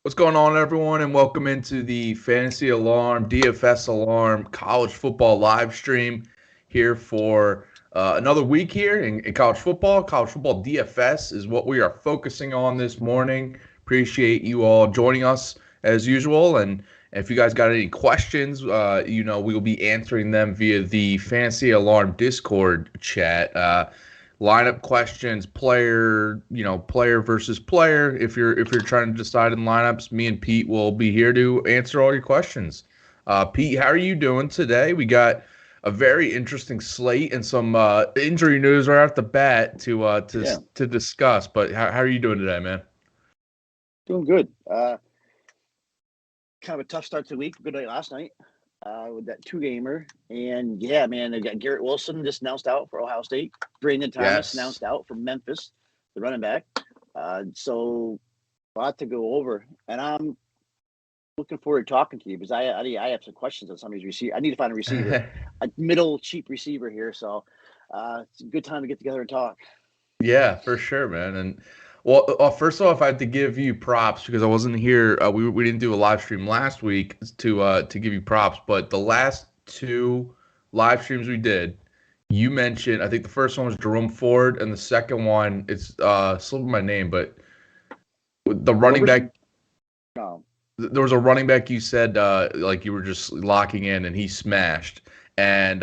What's going on, everyone, and welcome into the Fantasy Alarm, DFS Alarm, college football live stream here for another week here in college football. College football DFS is what we are focusing on this morning. Appreciate you all joining us as usual. And if you guys got any questions, we will be answering them via the Fantasy Alarm Discord chat. Lineup questions, player versus player. If you're trying to decide in lineups, me and Pete will be here to answer all your questions. Pete, how are you doing today? We got a very interesting slate and some injury news right off the bat to discuss. But how are you doing today, man? Doing good. Kind of a tough start to the week. Good night last night with that two-gamer. And, yeah, man, they got Garrett Wilson just announced out for Ohio State. Brandon Thomas announced out for Memphis, the running back. So a lot to go over. And I'm looking forward to talking to you because I have some questions on some of these receivers. I need to find a receiver, a middle cheap receiver here. So it's a good time to get together and talk. Yeah, for sure, man. And well, first off, I have to give you props because I wasn't here. We didn't do a live stream last week to give you props, but the last two live streams we did, you mentioned. I think the first one was Jerome Ford, and the second one it's slipping my name, but the running back. No. There was a running back you said like you were just locking in, and he smashed. And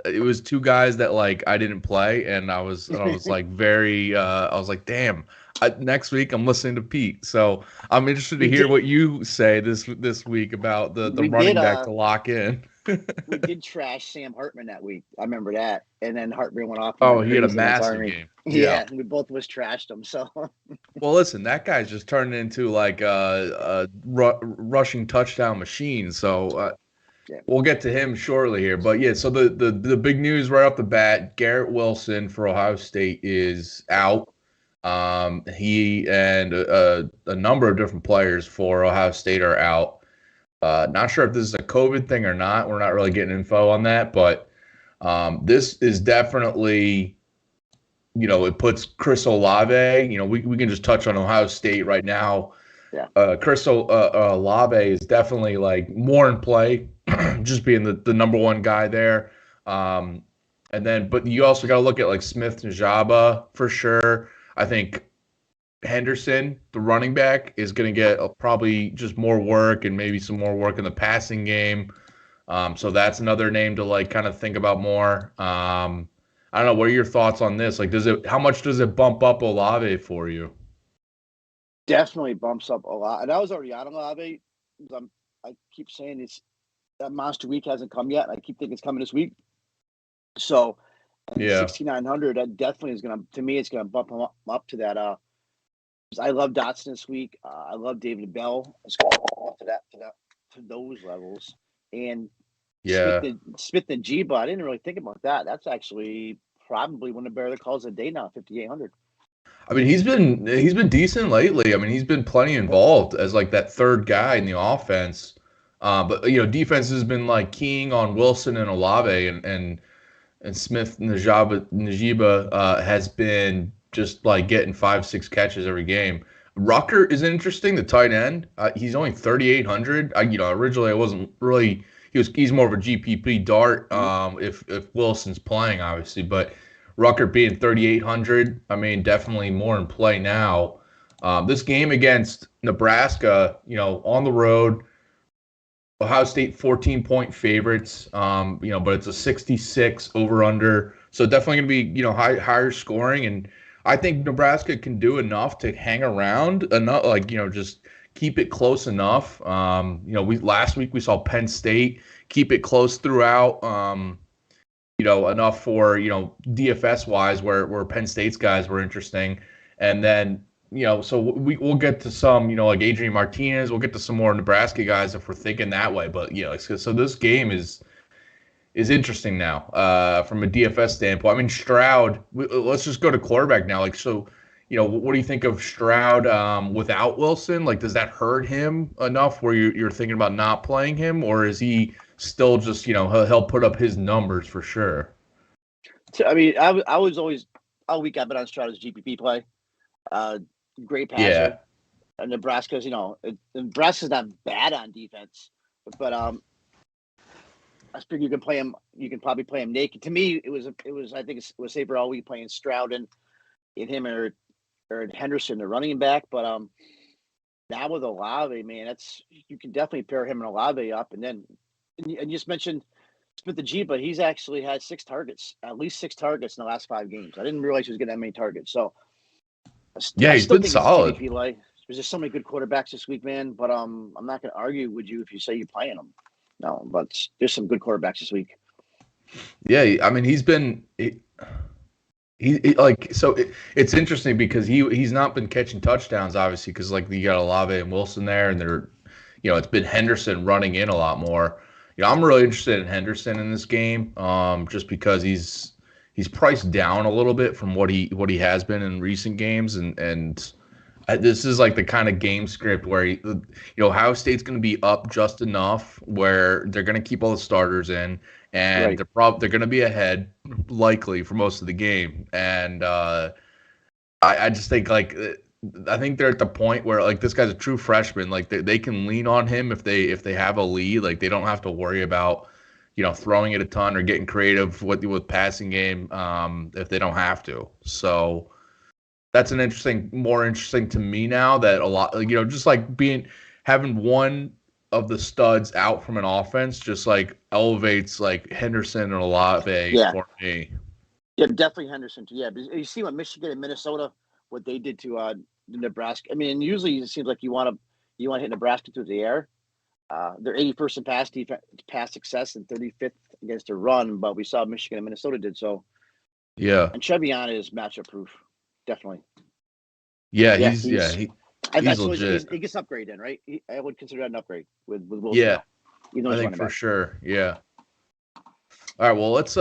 it was two guys that like I didn't play, and I was like I was like, damn. Next week I'm listening to Pete, so I'm interested to hear what you say this week about the running back to lock in. We did trash Sam Hartman that week. I remember that, and then Hartman went off. Oh, he had a massive game. Yeah, we both was trashed him. So, well, listen, that guy's just turned into like a rushing touchdown machine. So. Yeah. We'll get to him shortly here, but yeah. So the big news right off the bat: Garrett Wilson for Ohio State is out. He and a number of different players for Ohio State are out. Not sure if this is a COVID thing or not. We're not really getting info on that, but this is definitely, it puts Chris Olave. We can just touch on Ohio State right now. Yeah. Chris Olave is definitely like more in play. Just being the number one guy there. But you also got to look at like Smith Njaba for sure. I think Henderson, the running back, is going to get probably just more work and maybe some more work in the passing game. So that's another name to like kind of think about more. I don't know. What are your thoughts on this? Like, how much does it bump up Olave for you? Definitely bumps up a lot. And I was already on Olave. I keep saying that monster week hasn't come yet. I keep thinking it's coming this week. So, 6,900, that definitely is going to, to me, it's going to bump him up to that. I love Dotson this week. I love David Bell. It's going to bump up to those levels. And Smith and Njaba, I didn't really think about that. That's actually probably one of the better calls of the day now, 5,800. I mean, he's been decent lately. I mean, he's been plenty involved as like that third guy in the offense. But defense has been like keying on Wilson and Olave, and Smith Njaba has been just like getting 5-6 catches every game. Rucker is interesting, the tight end. He's only 3,800. Originally I wasn't really. He's more of a GPP dart if Wilson's playing, obviously, but Rucker being 3,800, I mean, definitely more in play now. This game against Nebraska, on the road. Ohio State 14-point favorites, but it's a 66 over/under, so definitely going to be higher scoring, and I think Nebraska can do enough to hang around enough, just keep it close enough. Last week we saw Penn State keep it close throughout, enough for DFS wise where Penn State's guys were interesting, and then. So we'll get to some, like Adrian Martinez. We'll get to some more Nebraska guys if we're thinking that way. But so this game is interesting now from a DFS standpoint. I mean, Stroud. Let's just go to quarterback now. What do you think of Stroud without Wilson? Like, does that hurt him enough where you're thinking about not playing him, or is he still just he'll put up his numbers for sure? I mean, I was always all week I've been on Stroud as a GPP play. Great passer. Nebraska's, Nebraska's not bad on defense, but I figure you can play him. You can probably play him naked. To me, it was. I think it was safer all week playing Stroud and him or Henderson, the running back. But now with Olave, man, you can definitely pair him and Olave up, and you just mentioned Smith the G, but he's actually had at least six targets in the last 5 games. I didn't realize he was getting that many targets. So he's been solid. There's just so many good quarterbacks this week, man. But I'm not going to argue with you if you say you're playing them. No, but there's some good quarterbacks this week. Yeah, I mean he's been it's interesting because he's not been catching touchdowns obviously because like you got Olave and Wilson there and they're it's been Henderson running in a lot more. I'm really interested in Henderson in this game just because he's priced down a little bit from what he has been in recent games and this is like the kind of game script where Ohio State's going to be up just enough where they're going to keep all the starters in and they're going to be ahead likely for most of the game and I just think I think they're at the point where like this guy's a true freshman like they can lean on him if they have a lead like they don't have to worry about throwing it a ton or getting creative with passing game if they don't have to so that's more interesting to me now that a lot, just like having one of the studs out from an offense, just like elevates like Henderson and Olave for me. Yeah, definitely Henderson too. Yeah, you see what Michigan and Minnesota, what they did to Nebraska. I mean, usually it seems like you want to hit Nebraska through the air. They're 81st in pass success and 35th against a run, but we saw Michigan and Minnesota did so. Yeah, and Chevion is matchup proof. Definitely. Yeah, he's legit. He gets an upgrade in, right? I would consider that an upgrade with Wilson. Yeah, I think for sure. Yeah. All right. Well, let's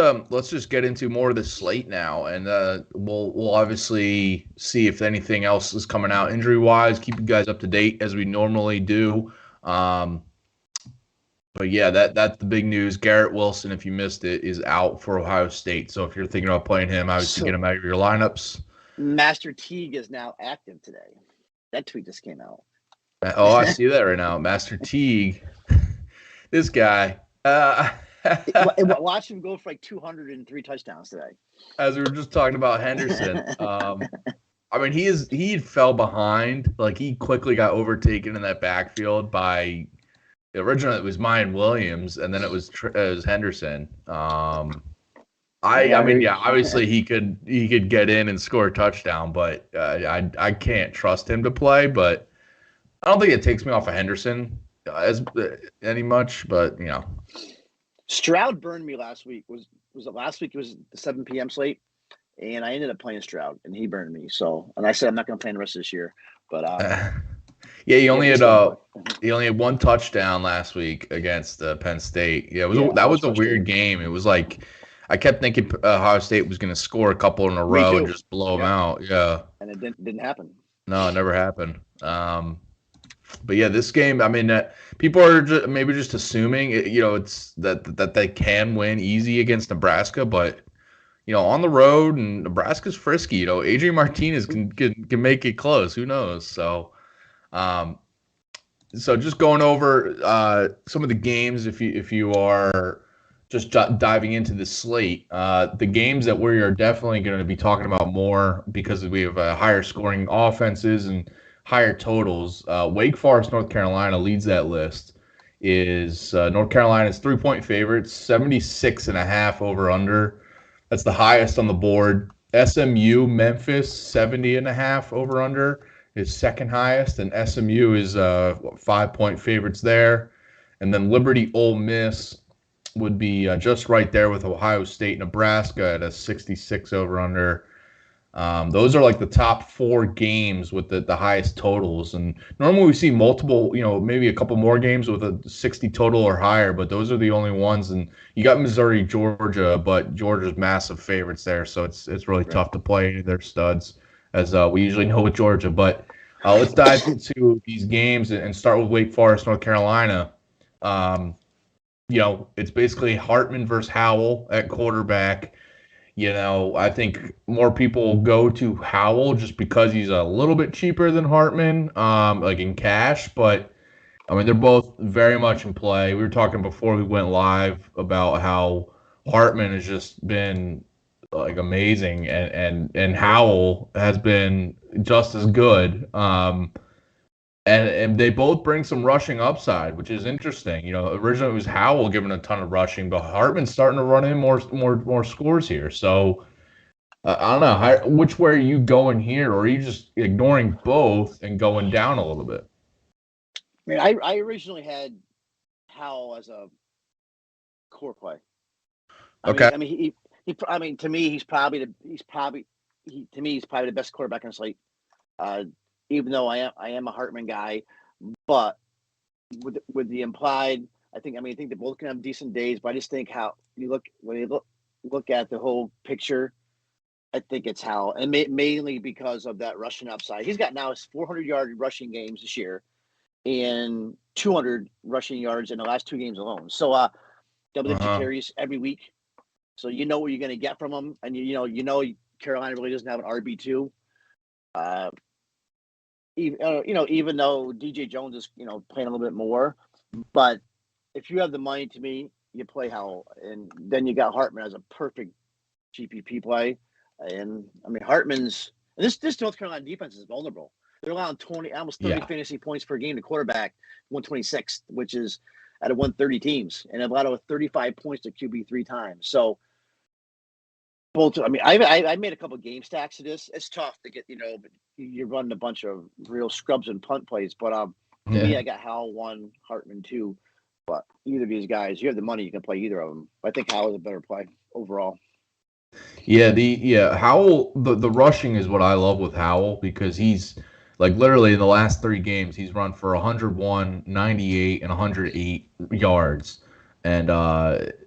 just get into more of the slate now, and we'll obviously see if anything else is coming out injury wise. Keep you guys up to date as we normally do. But yeah, that's the big news. Garrett Wilson, if you missed it, is out for Ohio State. So if you're thinking about playing him, obviously get him out of your lineups. Master Teague is now active today. That tweet just came out. Oh, I see that right now. Master Teague. This guy. Watch him go for like 203 touchdowns today. As we were just talking about Henderson. I mean, he fell behind. Like, he quickly got overtaken in that backfield by – originally it was Mayan Williams, and then it was Henderson. I mean, yeah, obviously he could get in and score a touchdown, but I can't trust him to play. But I don't think it takes me off of Henderson any much. But Stroud burned me last week. Was it last week? It was the 7 p.m. slate, and I ended up playing Stroud, and he burned me. So, and I said I'm not going to play the rest of this year. But yeah, he only had one touchdown last week against Penn State. Yeah, that was a weird game. It was like. I kept thinking Ohio State was going to score a couple in a row and just blow them out. Yeah. And it didn't happen. No, it never happened. But yeah, this game, I mean, people are maybe just assuming, it's that they can win easy against Nebraska, but on the road and Nebraska's frisky. Adrian Martinez can make it close. Who knows? So, just going over some of the games, if you are. Just diving into the slate, the games that we are definitely going to be talking about more because we have higher scoring offenses and higher totals. Wake Forest, North Carolina leads that list. North Carolina's 3-point favorites, 76.5 over under. That's the highest on the board. SMU, Memphis, 70.5 over under is second highest, and SMU is 5-point favorites there. And then Liberty, Ole Miss would be just right there with Ohio State, Nebraska at a 66 over under. Those are like the top 4 games with the highest totals. And normally we see multiple, maybe a couple more games with a 60 total or higher, but those are the only ones. And you got Missouri, Georgia, but Georgia's massive favorites there. So it's really tough to play their studs as we usually know with Georgia. But let's dive into these games and start with Wake Forest, North Carolina. It's basically Hartman versus Howell at quarterback. I think more people go to Howell just because he's a little bit cheaper than Hartman, like in cash. But I mean, they're both very much in play. We were talking before we went live about how Hartman has just been like amazing, and Howell has been just as good. And they both bring some rushing upside, which is interesting. Originally it was Howell giving a ton of rushing, but Hartman's starting to run in more scores here. So I don't know which way are you going here, or are you just ignoring both and going down a little bit? I mean, I originally had Howell as a core play. Okay. I mean, to me, he's probably the best quarterback on the slate. Even though I am a Hartman guy, but with the implied, I think they both can have decent days. But I just think when you look at the whole picture, I think it's Howell, and mainly because of that rushing upside. He's got now his 400-yard rushing games this year, and 200 rushing yards in the last 2 games alone. So double-digit carries every week. So you know what you're going to get from him, and you know Carolina really doesn't have an RB2. Even though DJ Jones is playing a little bit more, but if you have the money, to me, you play Howell, and then you got Hartman as a perfect GPP play. And I mean, this North Carolina defense is vulnerable. They're allowing almost 30 fantasy points per game to quarterback, 126th, which is out of 130 teams, and they've allowed over 35 points to QB 3 times. So both. I mean, I made a couple of game stacks of this. It's tough to get, but you're running a bunch of real scrubs and punt plays. But to me, I got Howell 1, Hartman 2. But either of these guys, you have the money, you can play either of them. But I think Howell is a better play overall. Yeah, Howell, the rushing is what I love with Howell, because he's like literally in the last 3 games he's run for 101, 98, and 108 yards. And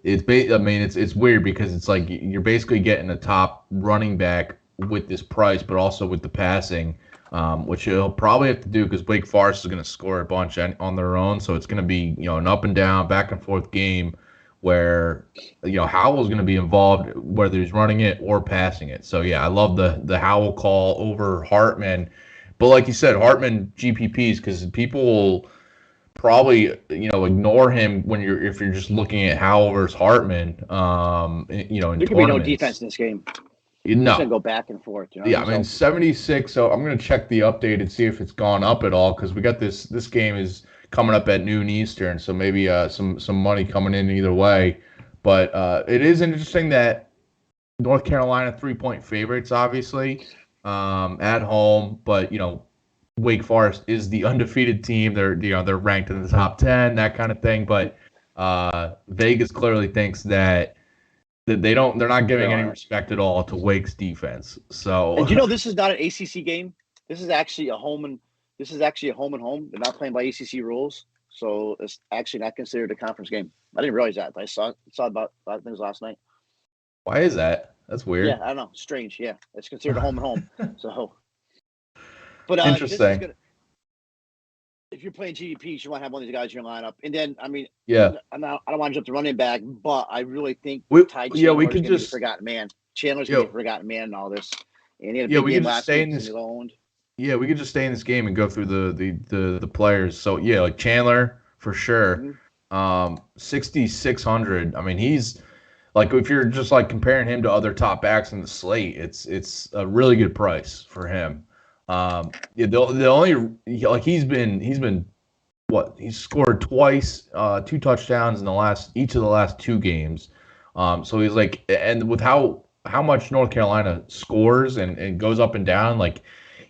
it's weird because it's like you're basically getting a top running back with this price, but also with the passing, which he'll probably have to do because Wake Forest is going to score a bunch on their own. So it's going to be an up and down, back and forth game where Howell's going to be involved whether he's running it or passing it. So yeah, I love the Howell call over Hartman, but like you said, Hartman GPPs, because people will probably ignore him if you're just looking at Howell versus Hartman. In there could be no defense in this game. No, it's gonna go back and forth. Yeah, I mean 76. So I'm gonna check the update and see if it's gone up at all, because we got this game is coming up at noon Eastern, so maybe some money coming in either way. But it is interesting that North Carolina 3-point favorites, obviously, at home, but Wake Forest is the undefeated team. They're ranked in the top 10, that kind of thing. But Vegas clearly thinks that they're not giving any respect at all to Wake's defense. So, and this is not an ACC game. This is actually a home and home. They're not playing by ACC rules, so it's actually not considered a conference game. I didn't realize that. I saw about 5 things last night. Why is that? That's weird. Yeah, I don't know. Strange. Yeah, it's considered a home and home. So. But interesting. If you're playing GDPs, you want to have one of these guys in your lineup. And then, I mean, yeah, I don't want to jump to running back, but I really think we could just be a forgotten man. Chandler's going to be a forgotten man in all this. And he had a big game last week. Yeah, we could just stay in this game and go through the players. So yeah, like Chandler for sure. 6,600. I mean, he's like, if you're just like comparing him to other top backs in the slate, it's a really good price for him. The only he's been what, he's scored twice, 2 touchdowns in each of the last 2 games. So he's like, and with how much North Carolina scores and goes up and down, like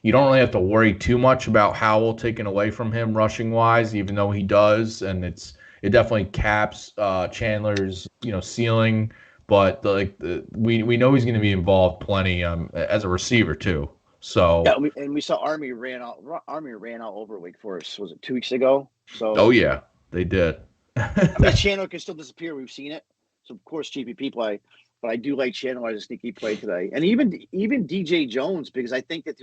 you don't really have to worry too much about Howell taken away from him rushing wise, even though he does, and it definitely caps Chandler's ceiling. But we know he's going to be involved plenty as a receiver too. So yeah, we saw Army ran out over Wake Forest. Was it 2 weeks ago? So yeah, they did. I mean, Chandler can still disappear. We've seen it. So of course GPP play, but I do like Chandler as a sneaky play today, and even DJ Jones, because I think that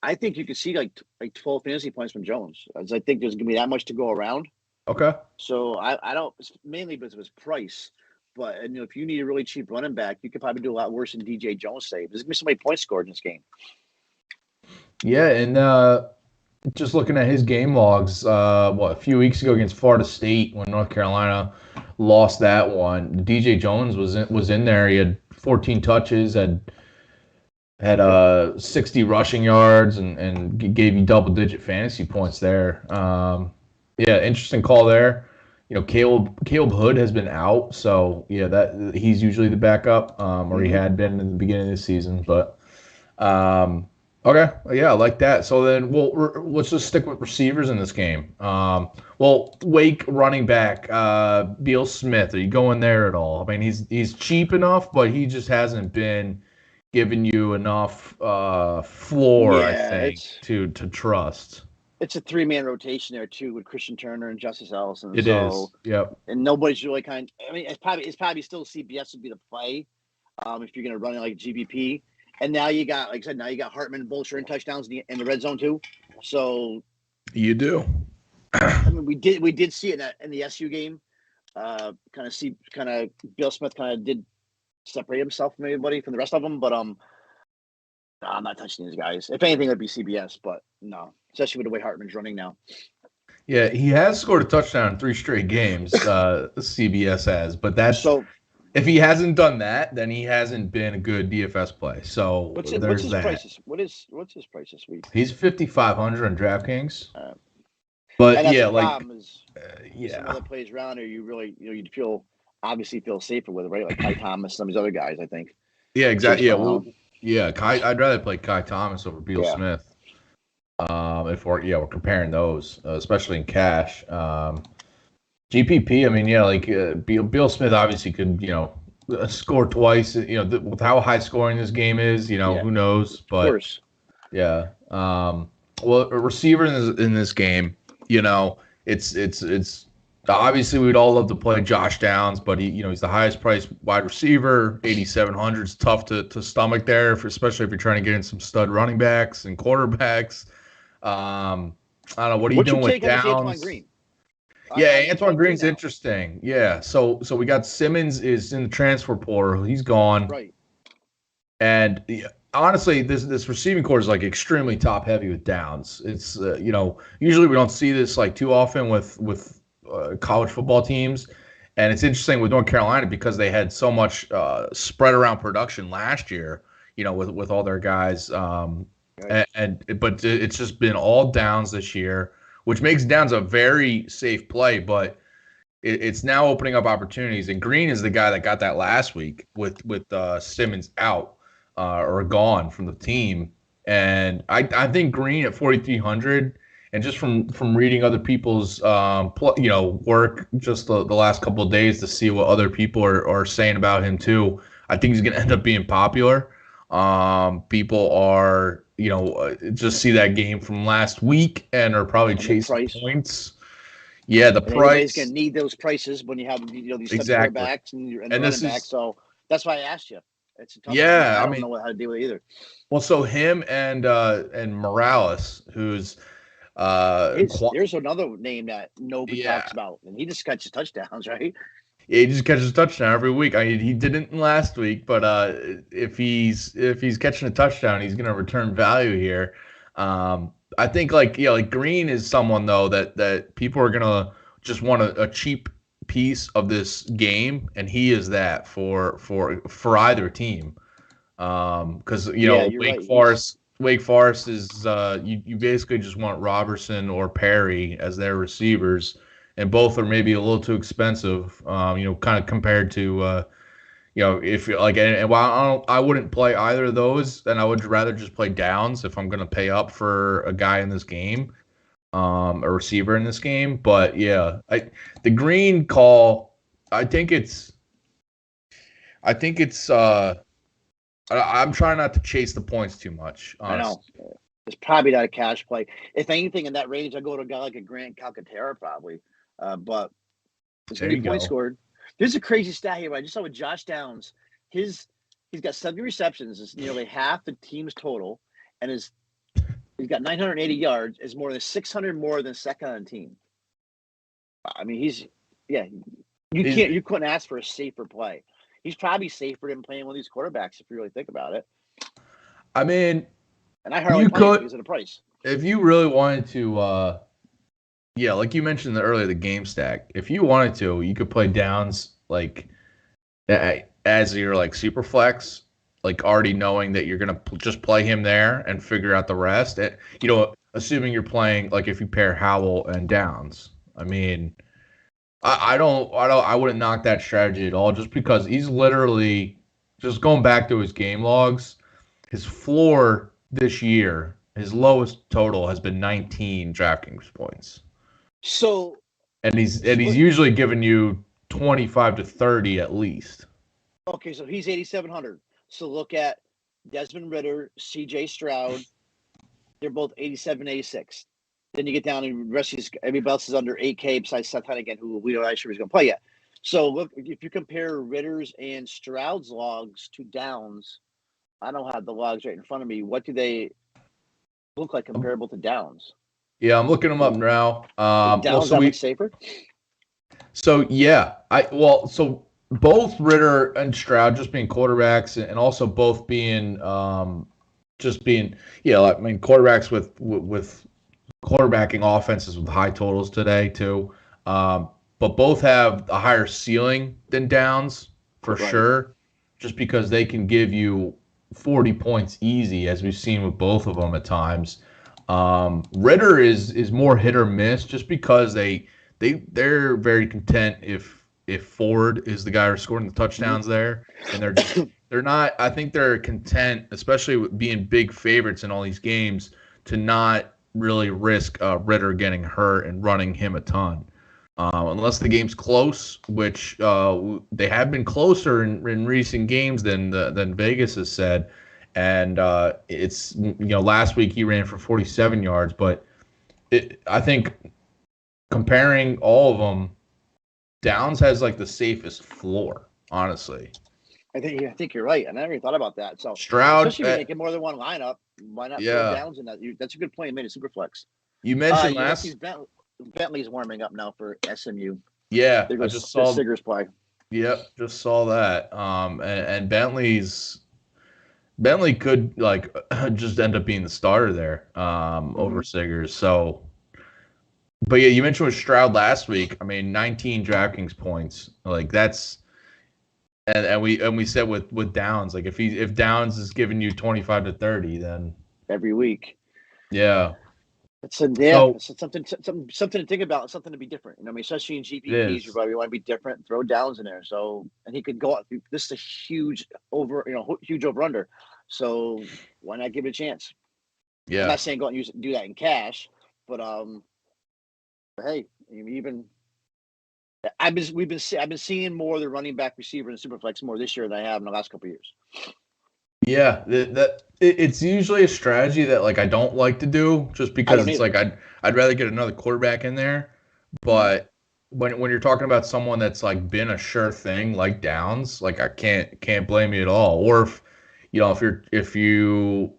I think you could see like 12 fantasy points from Jones. As I think there's gonna be that much to go around. Okay. So I don't, mainly because of his price. But if you need a really cheap running back, you could probably do a lot worse than DJ Jones saved. There's gonna be so many points scored in this game. Yeah, and just looking at his game logs, a few weeks ago against Florida State when North Carolina lost that one, DJ Jones was in there. He had 14 touches, had 60 rushing yards, and gave you double-digit fantasy points there. Yeah, interesting call there. Caleb Hood has been out, so yeah, that he's usually the backup, or he had been in the beginning of the season. But okay, yeah, I like that. So then, let's just stick with receivers in this game. Wake running back, Beal Smith. Are you going there at all? I mean, he's cheap enough, but he just hasn't been giving you enough floor, I think, to trust. It's a 3-man rotation there too with Christian Turner and Justice Ellison. It is, yep. And nobody's really it's probably still CBS would be the play, if you're going to run it like GBP. And now you got, like I said, Hartman and Bolcher and touchdowns in the red zone too. So you do. I mean, we did see it in the SU game. Kind of Bill Smith did separate himself from everybody, from the rest of them. But I'm not touching these guys. If anything, it'd be CBS, but no, especially with the way Hartman's running now. Yeah, he has scored a touchdown in 3 straight games. CBS has, but that's if he hasn't done that, then he hasn't been a good DFS play. So what's his price? What's his price this week? He's 5,500 on DraftKings. But yeah, some other plays around, or you really you'd feel safer with it, right? Like Kai Thomas, some of these other guys, I think. Yeah, exactly. Yeah, I'd rather play Kai Thomas over Beal Smith. If we're comparing those, especially in cash. GPP, I mean, Beal Smith obviously could, score twice. With how high scoring this game is, who knows? But of course. Yeah. A receiver in this game, it's obviously we'd all love to play Josh Downs, but he's the highest priced wide receiver. 8,700 is tough to stomach there, especially if you're trying to get in some stud running backs and quarterbacks. I don't know. What are you doing with Downs? Yeah, Antoine Green's interesting. Yeah, so we got Simmons is in the transfer portal. He's gone. Right. And honestly, this receiving core is extremely top heavy with Downs. It's usually we don't see this too often with college football teams, and it's interesting with North Carolina because they had so much spread around production last year. With all their guys, but it's just been all Downs this year, which makes Downs a very safe play, but it's now opening up opportunities. And Green is the guy that got that last week with Simmons out or gone from the team. And I think Green at 4,300, and just from reading other people's work just the last couple of days to see what other people are saying about him too, I think he's going to end up being popular. People are just see that game from last week and are probably chasing points. Yeah, the price. Everybody's going to need those prices when you have these quarterbacks and running backs. So that's why I asked you. It's a tough one. I don't know how to deal with it either. Well, so him and Morales, who's there's another name that nobody talks about, and he just catches touchdowns, right? Yeah, he just catches a touchdown every week. He didn't last week, but if he's catching a touchdown, he's going to return value here. I think Green is someone though that people are going to just want a cheap piece of this game, and he is that for either team. Because Wake Forest is you basically just want Robertson or Perry as their receivers. And both are maybe a little too expensive, kind of compared to, if you're and while I wouldn't play either of those, then I would rather just play Downs if I'm going to pay up for a guy in this game, a receiver in this game. But yeah, the Green call, I think it's I'm trying not to chase the points too much. Honestly. I know. It's probably not a cash play. If anything in that range, I go to a guy like a Grant Calcaterra probably. But it's going to be points scored. There's a crazy stat here. I just saw with Josh Downs. He's got 70 receptions. It's nearly half the team's total. And he's got 980 yards. Is more than 600 more than second on the team. I mean, You couldn't ask for a safer play. He's probably safer than playing one of these quarterbacks if you really think about it. I mean, and I hardly play him because of the price. If you really wanted to, yeah, like you mentioned earlier, the game stack. If you wanted to, you could play Downs like as your like super flex, like already knowing that you're gonna just play him there and figure out the rest. And, assuming you're playing like if you pair Howell and Downs. I mean, I wouldn't knock that strategy at all, just because he's literally just going back to his game logs. His floor this year, his lowest total has been 19 DraftKings points. So, and he's usually giving you 25 to 30 at least. Okay, so he's 8,700. So look at Desmond Ridder, C.J. Stroud. They're both 87, 86. Then you get down and the rest of everybody else is under 8K besides Seth Hennigan, who we don't know sure he's going to play yet. So look, if you compare Ritter's and Stroud's logs to Downs, I don't have the logs right in front of me. What do they look like comparable to Downs? Yeah, I'm looking them up now. Downs that much safer? So yeah, so both Ridder and Stroud just being quarterbacks, and also both being quarterbacks with quarterbacking offenses with high totals today too. But both have a higher ceiling than Downs for sure, just because they can give you 40 points easy, as we've seen with both of them at times. Ridder is more hit or miss, just because they're very content if Ford is the guy who's scoring the touchdowns there, and they're not. I think they're content, especially with being big favorites in all these games, to not really risk Ridder getting hurt and running him a ton, unless the game's close, which they have been closer in recent games than Vegas has said. And it's last week he ran for 47 yards, but I think comparing all of them, Downs has like the safest floor, honestly. I think you're right. I never even thought about that. So Stroud, especially if you're making more than one lineup, why not throw Downs in that? That's a good point. You made a super flex. You mentioned Bentley's warming up now for SMU. Yeah, I just saw Siggers play. Yep, just saw that. And Bentley could just end up being the starter there over Siggers. So, but yeah, you mentioned with Stroud last week. I mean, 19 DraftKings points. Like that's, and we said with Downs, like if Downs is giving you 25 to 30, then every week. Yeah. It's something to think about, something to be different. Especially in GPPs, you probably want to be different. Throw Downs in there, and he could go up. This is a huge over under. So why not give it a chance? Yeah, I'm not saying go out and do that in cash, but hey, I've been seeing more of the running back receiver and superflex more this year than I have in the last couple of years. Yeah, it's usually a strategy that I don't like to do, just because it's I'd rather get another quarterback in there. But when you're talking about someone that's been a sure thing like Downs, I can't blame you at all. Or if you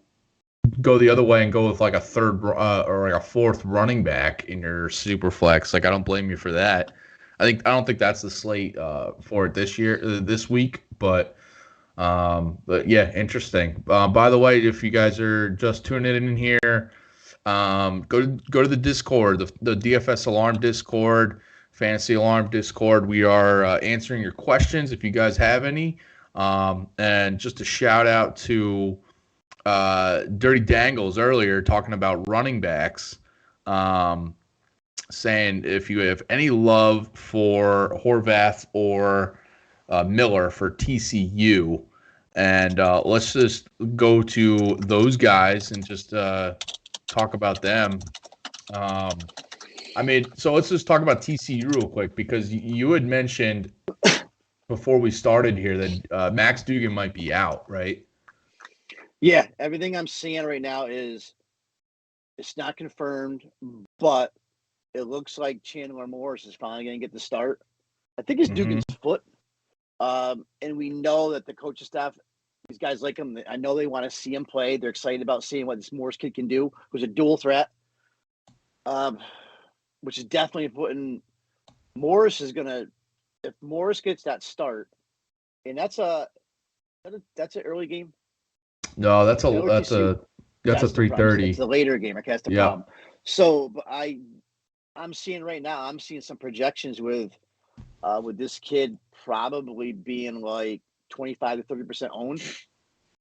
go the other way and go with a third or a fourth running back in your super flex, I don't blame you for that. I don't think that's the slate for it this week, but yeah, interesting. By the way, if you guys are just tuning in here, go to the Discord, the DFS Alarm Discord, Fantasy Alarm Discord. We are answering your questions if you guys have any. And just a shout out to Dirty Dangles earlier talking about running backs, saying if you have any love for Horvath or Miller for TCU. And let's just go to those guys and just talk about them. So let's just talk about TCU real quick, because you had mentioned before we started here that Max Duggan might be out, right? Yeah, everything I'm seeing right now is it's not confirmed, but it looks like Chandler Morris is finally going to get the start. I think it's Duggan's foot. And we know that the coaching staff, these guys like him. I know they want to see him play. They're excited about seeing what this Morris kid can do, who's a dual threat, which is definitely putting Morris is going to if Morris gets that start, and that's an early game. No, that's a That's the 3:30. It's the later game. Okay, that's the problem. So, but I'm seeing right now. I'm seeing some projections with this kid probably being like 25 to 30% owned.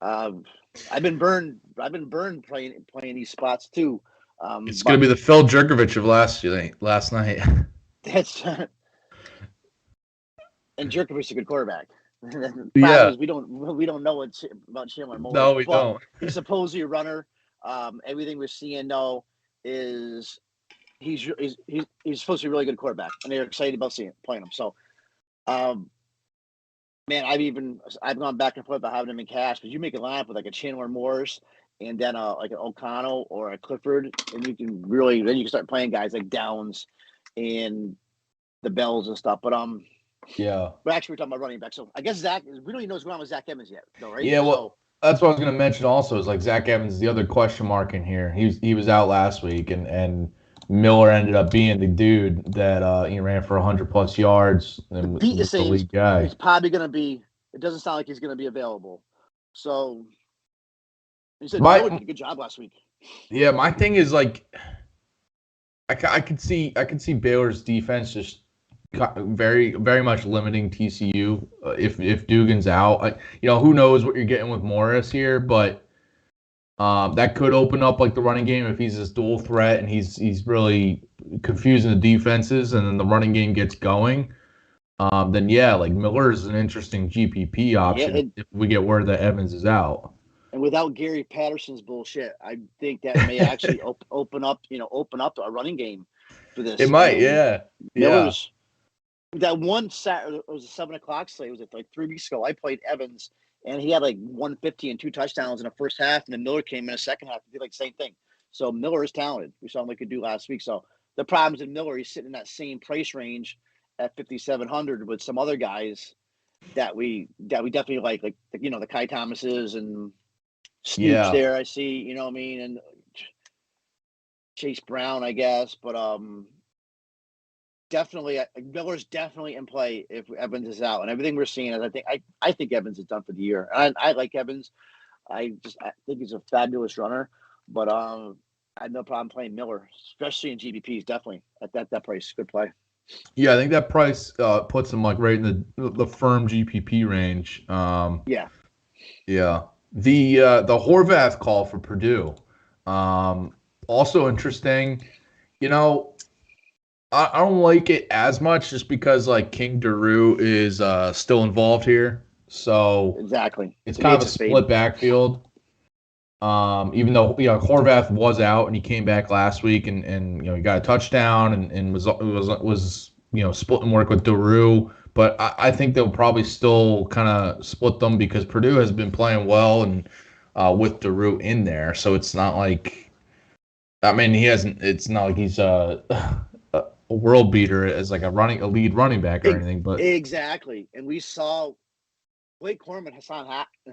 I've been burned playing these spots too. It's going to be the Phil Jerkovich of last night. That's and Jerkovich is a good quarterback. The Yeah, is we don't know about Chandler Moore. No, we don't. He's supposedly a runner. Everything we're seeing though is he's supposed to be a really good quarterback, and they're excited about playing him. So, man, I've gone back and forth about having him in cash, but you make a lineup with like a Chandler Morris and then like an O'Connell or a Clifford, and you can start playing guys like Downs and the Bells and stuff. But yeah. But actually, we're talking about running back. So I guess we don't even know what's going on with Zach Evans yet, though, right? Yeah, well, that's what I was going to mention also is like Zach Evans is the other question mark in here. He was out last week, and Miller ended up being the dude that he ran for 100+ yards and was the lead guy. He's probably going to be – it doesn't sound like he's going to be available. So he said Miller did a good job last week. Yeah, my thing is like I could see Baylor's defense just very, very much limiting TCU if Dugan's out. Who knows what you're getting with Morris here, but that could open up like the running game if he's this dual threat and he's really confusing the defenses, and then the running game gets going. Then yeah, like Miller is an interesting GPP option if we get word that Evans is out. And without Gary Patterson's bullshit, I think that may actually open up a running game for this. It might, yeah. Miller's, that one Saturday, it was a 7:00 slate. It was like 3 weeks ago. I played Evans, and he had like 150 and 2 touchdowns in the first half, and then Miller came in the second half and did like the same thing. So Miller is talented. We saw him like he could do last week. So the problem is in Miller, he's sitting in that same price range at 5,700 with some other guys that we definitely like the Kai Thomases and Snoops there. I see, you know what I mean, and Chase Brown, I guess, but definitely Miller's definitely in play if Evans is out, and everything we're seeing is I think Evans is done for the year. And I like Evans. I think he's a fabulous runner, but I have no problem playing Miller, especially in GBPs. Definitely at that price, good play. Yeah, I think that price puts him like right in the firm GPP range. Yeah. The Horvath call for Purdue, also interesting. I don't like it as much just because like King Daru is still involved here, so exactly it's kind of a split backfield. Even though Horvath was out and he came back last week and he got a touchdown and was splitting work with Daru, but I think they'll probably still kind of split them because Purdue has been playing well and with Daru in there, so it's not like it's not like he's a world beater as like a lead running back or anything, but exactly. And we saw Blake Corum and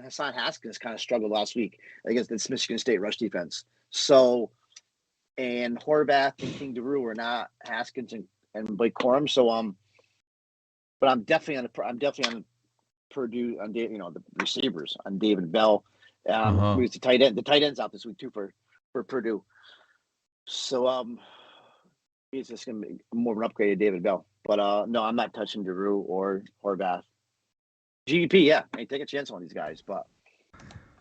Hassan Haskins kind of struggled last week against this Michigan State rush defense. So, and Horvath and King Daru were not Haskins and Blake Corum. So, but I'm definitely on Purdue on the receivers on David Bell. Who's the tight end? The tight end's out this week too for Purdue. So, he's just going to be more of an upgraded David Bell. But no, I'm not touching Daru or Horvath. GDP, yeah, I take a chance on these guys, but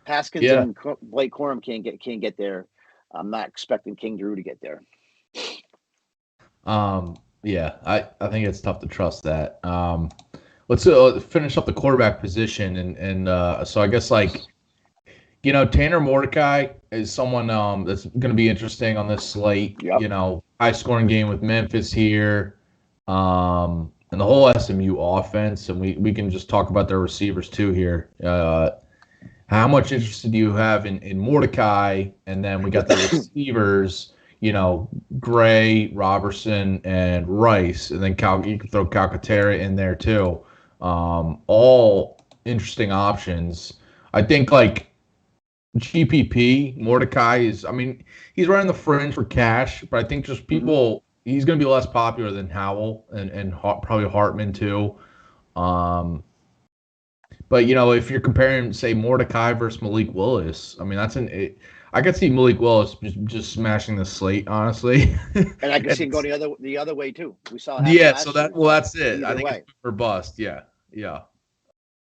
Haskins and Blake Corum can't get there. I'm not expecting King Daru to get there. Yeah, I think it's tough to trust that. Let's finish up the quarterback position, and so I guess Tanner Mordecai is someone that's going to be interesting on this slate. Yep. High scoring game with Memphis here, and the whole SMU offense, and we can just talk about their receivers too here. How much interest do you have in Mordecai? And then we got the receivers, Gray, Robertson, and Rice, and then you can throw Calcaterra in there too. All interesting options. I think GPP, Mordecai is, he's running the fringe for cash, but I think just he's going to be less popular than Howell and probably Hartman too. But if you're comparing, say, Mordecai versus Malik Willis, I mean I could see Malik Willis just smashing the slate, honestly. And I can see him going the other way too. We saw it happen Yeah, last so year. that's it. Either I think way. it's for bust. Yeah.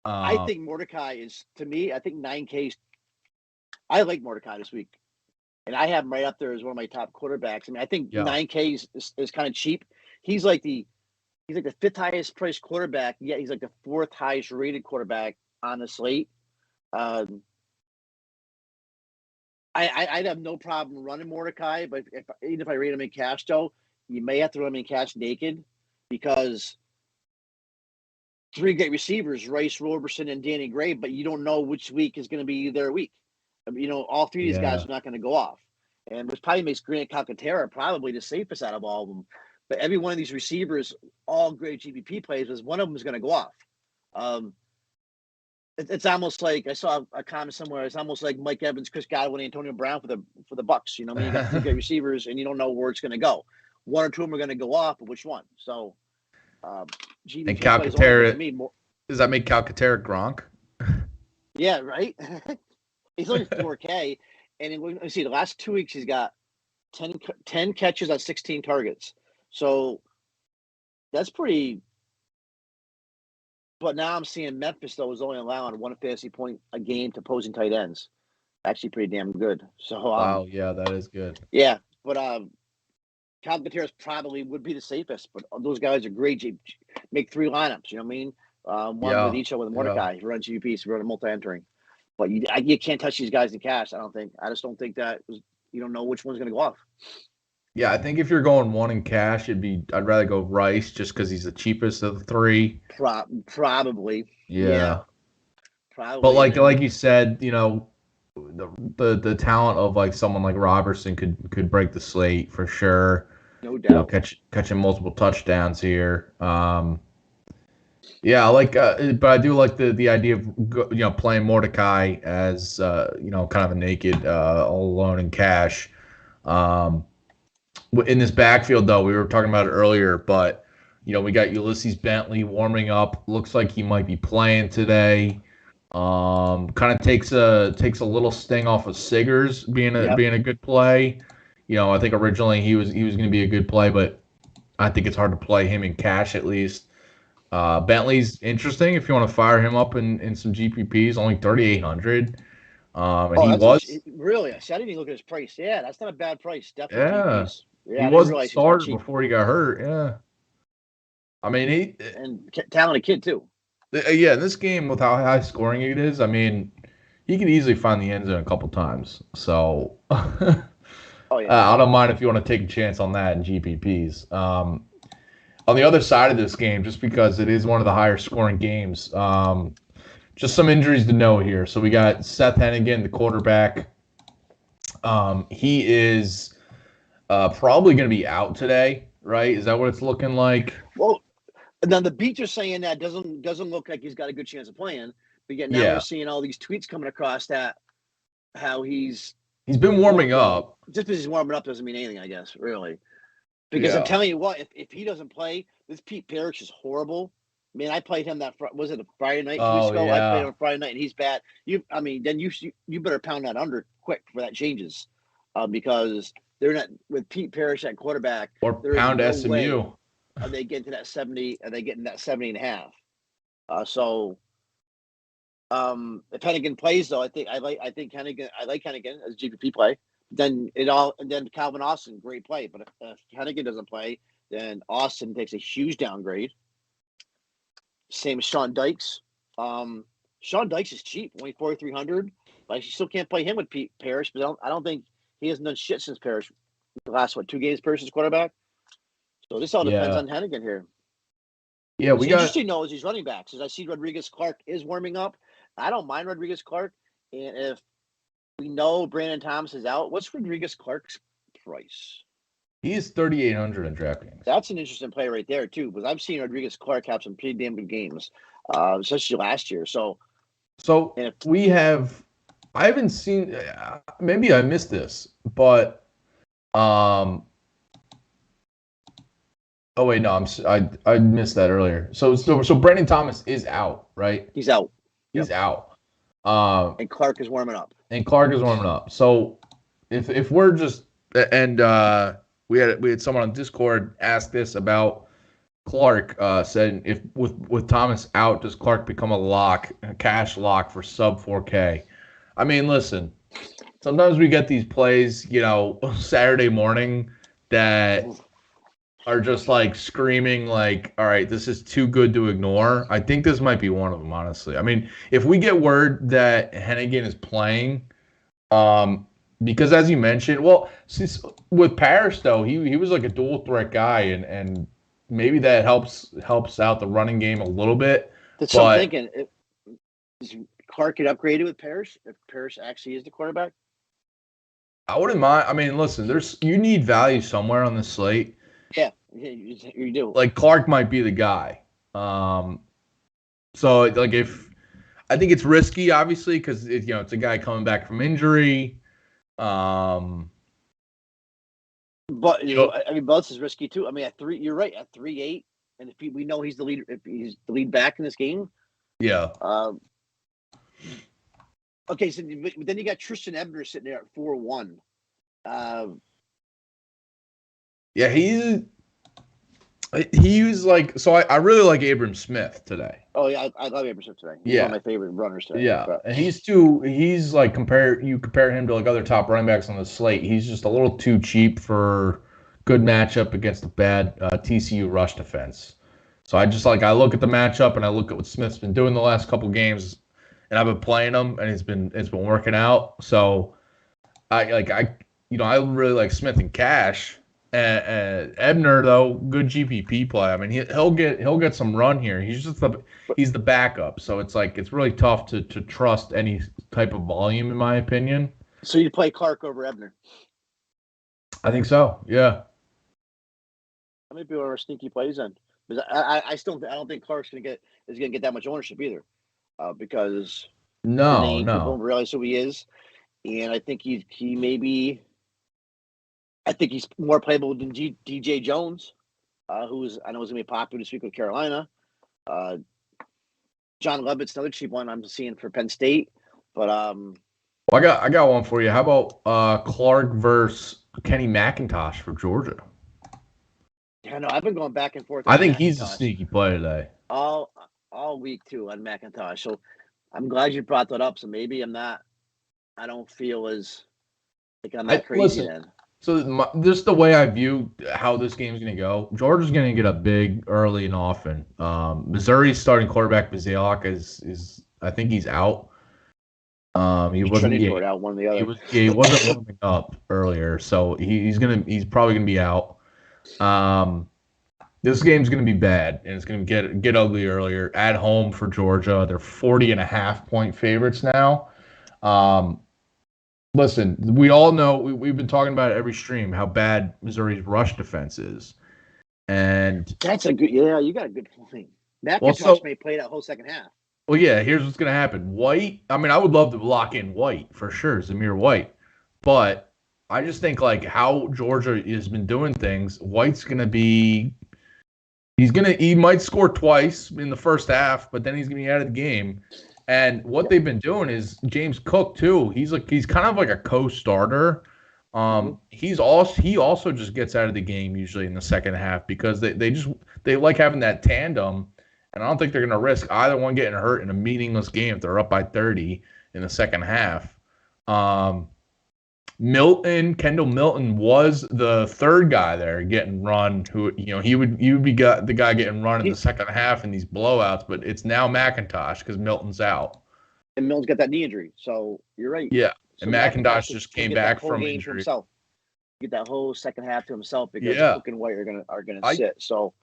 I think Mordecai is, to me, I think 9K. I like Mordecai this week, and I have him right up there as one of my top quarterbacks. I mean, I think 9K is kind of cheap. He's like the fifth highest priced quarterback, yet he's like the fourth highest rated quarterback on the slate. I'd have no problem running Mordecai, but even if I rate him in cash, though, you may have to run him in cash naked because three great receivers, Rice, Roberson, and Danny Gray, but you don't know which week is going to be their week. I mean, all three of these guys are not going to go off. And which probably makes Grant Calcaterra probably the safest out of all of them. But every one of these receivers, all great GPP plays, is one of them is going to go off. It's almost like I saw a comment somewhere. It's almost like Mike Evans, Chris Godwin, Antonio Brown for the Bucks. You know, you got three great receivers, and you don't know where it's going to go. One or two of them are going to go off, but which one? So, GPP and Calcaterra, does that make Calcaterra Gronk? Yeah, right. He's only 4K, and let me see. The last 2 weeks, he's got 10 catches on 16 targets. So that's pretty. But now I'm seeing Memphis, though, is only allowing 1 fantasy point a game to opposing tight ends. Actually, pretty damn good. So wow, yeah, that is good. Yeah, but Calcaterra probably would be the safest. But those guys are great. Make 3 lineups. You know what I mean? One with each other with Mordecai. Run GPs, run a multi-entering. But you can't touch these guys in cash. I don't think. I just don't think that you don't know which one's going to go off. Yeah, I think if you're going one in cash, I'd rather go Rice just because he's the cheapest of the 3. Probably. Yeah. Probably. But like you said, the talent of like someone like Robertson could break the slate for sure. No doubt. Catching multiple touchdowns here. Yeah, I like, but I do like the idea of playing Mordecai as kind of a naked all alone in cash. In this backfield, though, we were talking about it earlier, but we got Ulysses Bentley warming up. Looks like he might be playing today. Kind of takes a little sting off of Siggers being a good play. I think originally he was going to be a good play, but I think it's hard to play him in cash at least. Bentley's interesting if you want to fire him up in some GPPs, only 3,800. And he was really. I didn't even look at his price. Yeah, that's not a bad price. Definitely. Yeah. Yeah, he wasn't started before he got hurt. Yeah. I mean, and talented kid too. Yeah, in this game with how high scoring it is, I mean, he could easily find the end zone a couple times. So, I don't mind if you want to take a chance on that in GPPs. On the other side of this game, just because it is one of the higher scoring games, just some injuries to know here. So we got Seth Hennigan, the quarterback. He is probably going to be out today, right? Is that what it's looking like? Well, now the beats are saying that doesn't look like he's got a good chance of playing. But yet now we're seeing all these tweets coming across that how he's been warming up. Just because he's warming up doesn't mean anything, I guess, really. Because I'm telling you what, if he doesn't play, this Pete Parrish is horrible. I mean, I played him was it a Friday night 2 weeks ago? Yeah. I played him on Friday night, and he's bad. Then you better pound that under quick before that changes, because they're not with Pete Parrish at quarterback. Or pound SMU. Are they getting to that 70? Are they getting that 70.5? So, if Hennigan plays, though, I think Hennigan. I like Hennigan as a GPP play. Then Calvin Austin, great play. But if Hennigan doesn't play, then Austin takes a huge downgrade. Same as Sean Dykes. Sean Dykes is cheap, only 4,300. But you still can't play him with Pete Parrish. But I don't think he hasn't done shit since Parrish. The last 2 games, Parrish's quarterback. So this all depends on Hennigan here. Yeah, interesting though is these running backs. As I see Rodriguez Clark is warming up. I don't mind Rodriguez Clark, and if we know Brandon Thomas is out, what's Rodriguez Clark's price? He is 3,800 in DraftKings. That's an interesting play right there too, because I've seen Rodriguez Clark have some pretty damn good games, especially last year. So we have. I haven't seen. Maybe I missed this, but Oh wait, no, I missed that earlier. So Brendan Thomas is out, right? He's out. He's Yep. out. And Clark is warming up. And Clark is warming up. So if we're just and we had someone on Discord ask this about Clark, said if with Thomas out, does Clark become a cash lock for sub 4K? I mean, listen, sometimes we get these plays, Saturday morning that are just like screaming like, all right, this is too good to ignore. I think this might be one of them, honestly. I mean, if we get word that Hennigan is playing, because as you mentioned, well, since with Paris though, he was like a dual threat guy, and maybe that helps out the running game a little bit. That's what I'm thinking. Does Clark get upgraded with Parrish if Parrish actually is the quarterback? I wouldn't mind. I mean, listen, you need value somewhere on the slate. Yeah, you do. Like Clark might be the guy. So like if I think it's risky, obviously, because it's a guy coming back from injury. But I mean, Butts is risky too. I mean, you're right. At 3-8, and if we know he's the leader, if he's the lead back in this game. Yeah. Okay, so then you got Tristan Ebner sitting there at 4-1. Yeah, he was like, so I really like Abram Smith today. Oh yeah, I love Abram Smith today. He's one of my favorite runners today. Yeah, but. And he's like compare him to like other top running backs on the slate. He's just a little too cheap for good matchup against a bad TCU rush defense. So I look at the matchup and I look at what Smith's been doing the last couple games, and I've been playing him and it's been working out. So I really like Smith and Cash. Ebner though, good GPP play. I mean, he'll get some run here. He's the backup, so it's really tough to trust any type of volume, in my opinion. So you play Clark over Ebner? I think so. Yeah. How many people are sneaky plays in? Because I don't think Clark's gonna get that much ownership either, because people don't realize who he is, and I think he maybe. I think he's more playable than DJ Jones, who's I know is going to be popular this week with Carolina. John Levitt's another cheap one I'm seeing for Penn State. But I got one for you. How about Clark versus Kenny McIntosh for Georgia? Yeah, no, I've been going back and forth. I think he's a sneaky play today. All week too on McIntosh. So I'm glad you brought that up. So maybe I don't feel as like I'm that crazy then. So just the way I view how this game is going to go, Georgia's going to get up big early and often. Missouri's starting quarterback Bazalek is I think he's out. He wasn't out one or the other. He wasn't warming up earlier, so he's probably gonna be out. This game's gonna be bad, and it's gonna get ugly earlier at home for Georgia. They're 40.5 point favorites now. Listen, we all know we've been talking about it every stream how bad Missouri's rush defense is, and that's a good. Yeah, you got a good point. McIntosh may play that whole second half. Well, yeah. Here's what's gonna happen. White. I mean, I would love to lock in White for sure, Zamir White, but I just think like how Georgia has been doing things. White's gonna be. He might score twice in the first half, but then he's gonna be out of the game. And what they've been doing is James Cook too. He's kind of like a co-starter. He also just gets out of the game usually in the second half because they like having that tandem, and I don't think they're gonna risk either one getting hurt in a meaningless game if they're up by 30 in the second half. Kendall Milton was the third guy there getting run. Who he would be the guy getting run in the second half in these blowouts, but it's now McIntosh because Milton's out. And Milton's got that knee injury, so you're right. Yeah, so and McIntosh just came back from injury. Himself. Get that whole second half to himself because Cook and White are gonna sit. So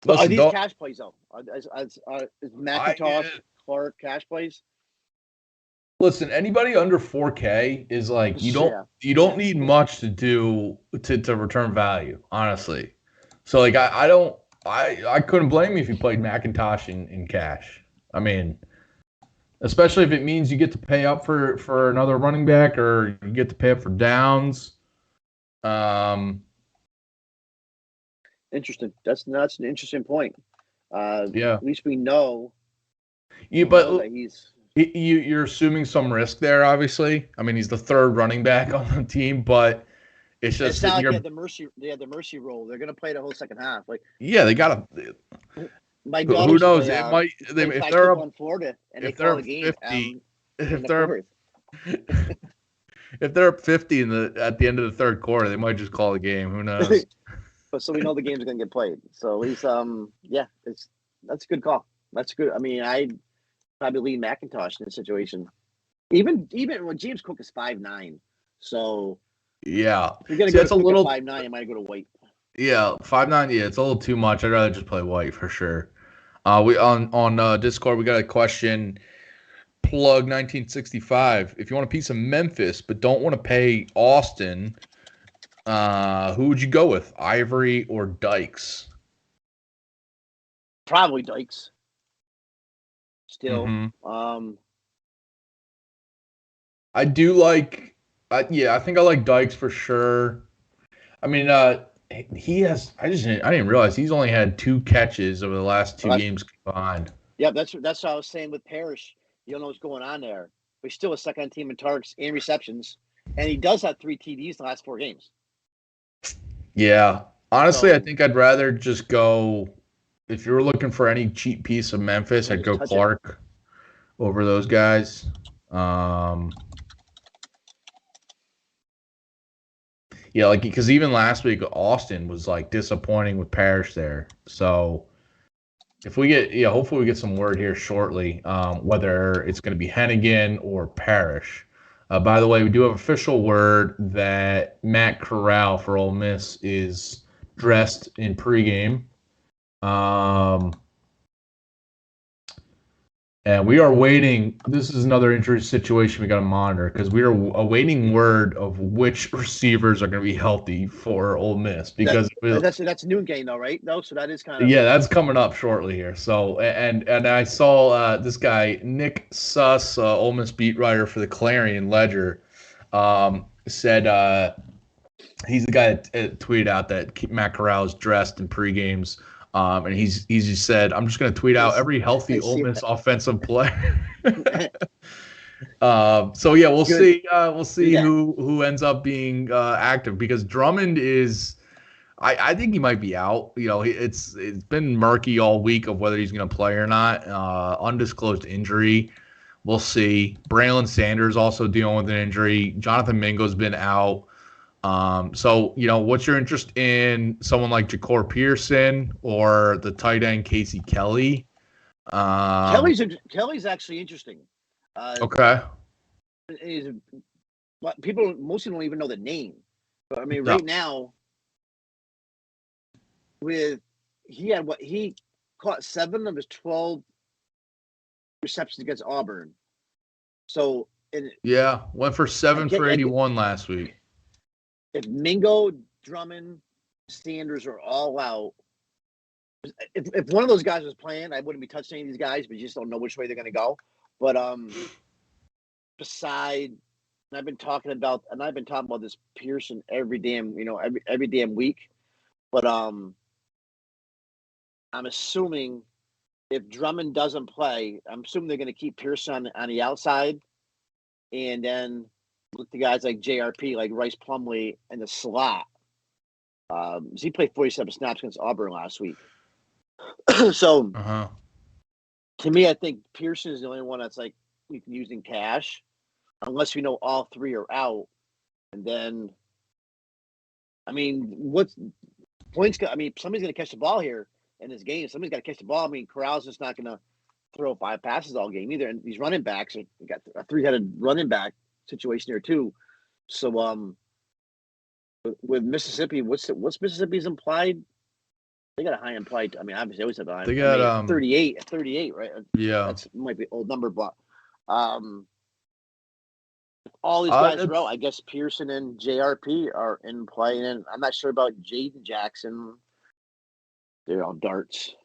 are these cash plays though? Is McIntosh, Clark cash plays? Listen, anybody under 4K is like you don't need much to do to return value, honestly. So like I couldn't blame you if you played McIntosh in cash. I mean, especially if it means you get to pay up for another running back or you get to pay up for downs. That's Interesting. That's an interesting point. Yeah. At least we know. But that he's. You're assuming some risk there, obviously. I mean, he's the third running back on the team, but it's just It's not like they had the mercy role. They're gonna play the whole second half. Like, yeah, they gotta. my Who daughters knows? play, It might. play If flag they're football up, in Florida, and they if call they're the game. 50, In the fourth. if they're up 50 at the end of the third quarter, they might just call the game. Who knows? But so we know the game's gonna get played. So at least, that's a good call. That's good. I mean, I'd probably lean McIntosh in this situation. Even when James Cook is 5'9", so yeah, if you're gonna go to a little 5'9", you might go to White. Yeah, 5'9". Yeah, it's a little too much. I'd rather just play White for sure. We on Discord we got a question. Plug 1965. If you want a piece of Memphis but don't want to pay Austin, who would you go with? Ivory or Dykes? Probably Dykes. Still, I do like. I think I like Dykes for sure. I mean, he has. I didn't realize he's only had 2 catches over the last 2 games combined. Yeah, that's what I was saying with Parrish. You don't know what's going on there, but he's still a second team in targets and receptions, and he does have 3 TDs the last 4 games. Yeah, honestly, I think I'd rather just go. If you were looking for any cheap piece of Memphis, I'd go Clark over those guys. Yeah, like because even last week Austin was like disappointing with Parrish there. So if we get, hopefully we get some word here shortly, whether it's going to be Hennigan or Parrish. By the way, we do have official word that Matt Corral for Ole Miss is dressed in pregame. And we are waiting. This is another interesting situation we got to monitor because we are awaiting word of which receivers are going to be healthy for Ole Miss. Because that's a noon game, though, right? No, so that is kind of that's coming up shortly here. So and I saw this guy Nick Suss, Ole Miss beat writer for the Clarion Ledger, said he's the guy that tweeted out that Matt Corral is dressed in pregames. And he's just said, I'm just going to tweet out every healthy Ole Miss offensive player. So yeah, we'll see. We'll see who ends up being active because Drummond is. I think he might be out. It's been murky all week of whether he's going to play or not. Undisclosed injury. We'll see. Braylon Sanders also dealing with an injury. Jonathan Mingo's been out. So, what's your interest in someone like Jakkor Pearson or the tight end Casey Kelly? Kelly's actually interesting. Okay. Most people don't even know the name. But I mean, right now, he caught 7 of his 12 receptions against Auburn. So went for 7 for 81 last week. If Mingo, Drummond, Sanders are all out, if one of those guys was playing, I wouldn't be touching any of these guys, but you just don't know which way they're going to go. But I've been talking about this Pearson every damn week. But I'm assuming if Drummond doesn't play, I'm assuming they're going to keep Pearson on the outside, and then look to guys like JRP, like Rice Plumlee, in the slot. He played 47 snaps against Auburn last week. So, to me, I think Pearson is the only one that's like we can use in cash, unless we know all 3 are out. And then, I mean, somebody's going to catch the ball here in this game. Somebody's got to catch the ball. I mean, Corral's just not going to throw 5 passes all game either. And these running backs, we got a 3-headed running back situation here too. So with Mississippi, what's Mississippi's implied? They got a high implied. I mean, obviously they always have a high. They got 38, right? Yeah, that might be an old number, but all these guys are out. I guess Pearson and JRP are in play, and I'm not sure about Jaden Jackson. They're all darts.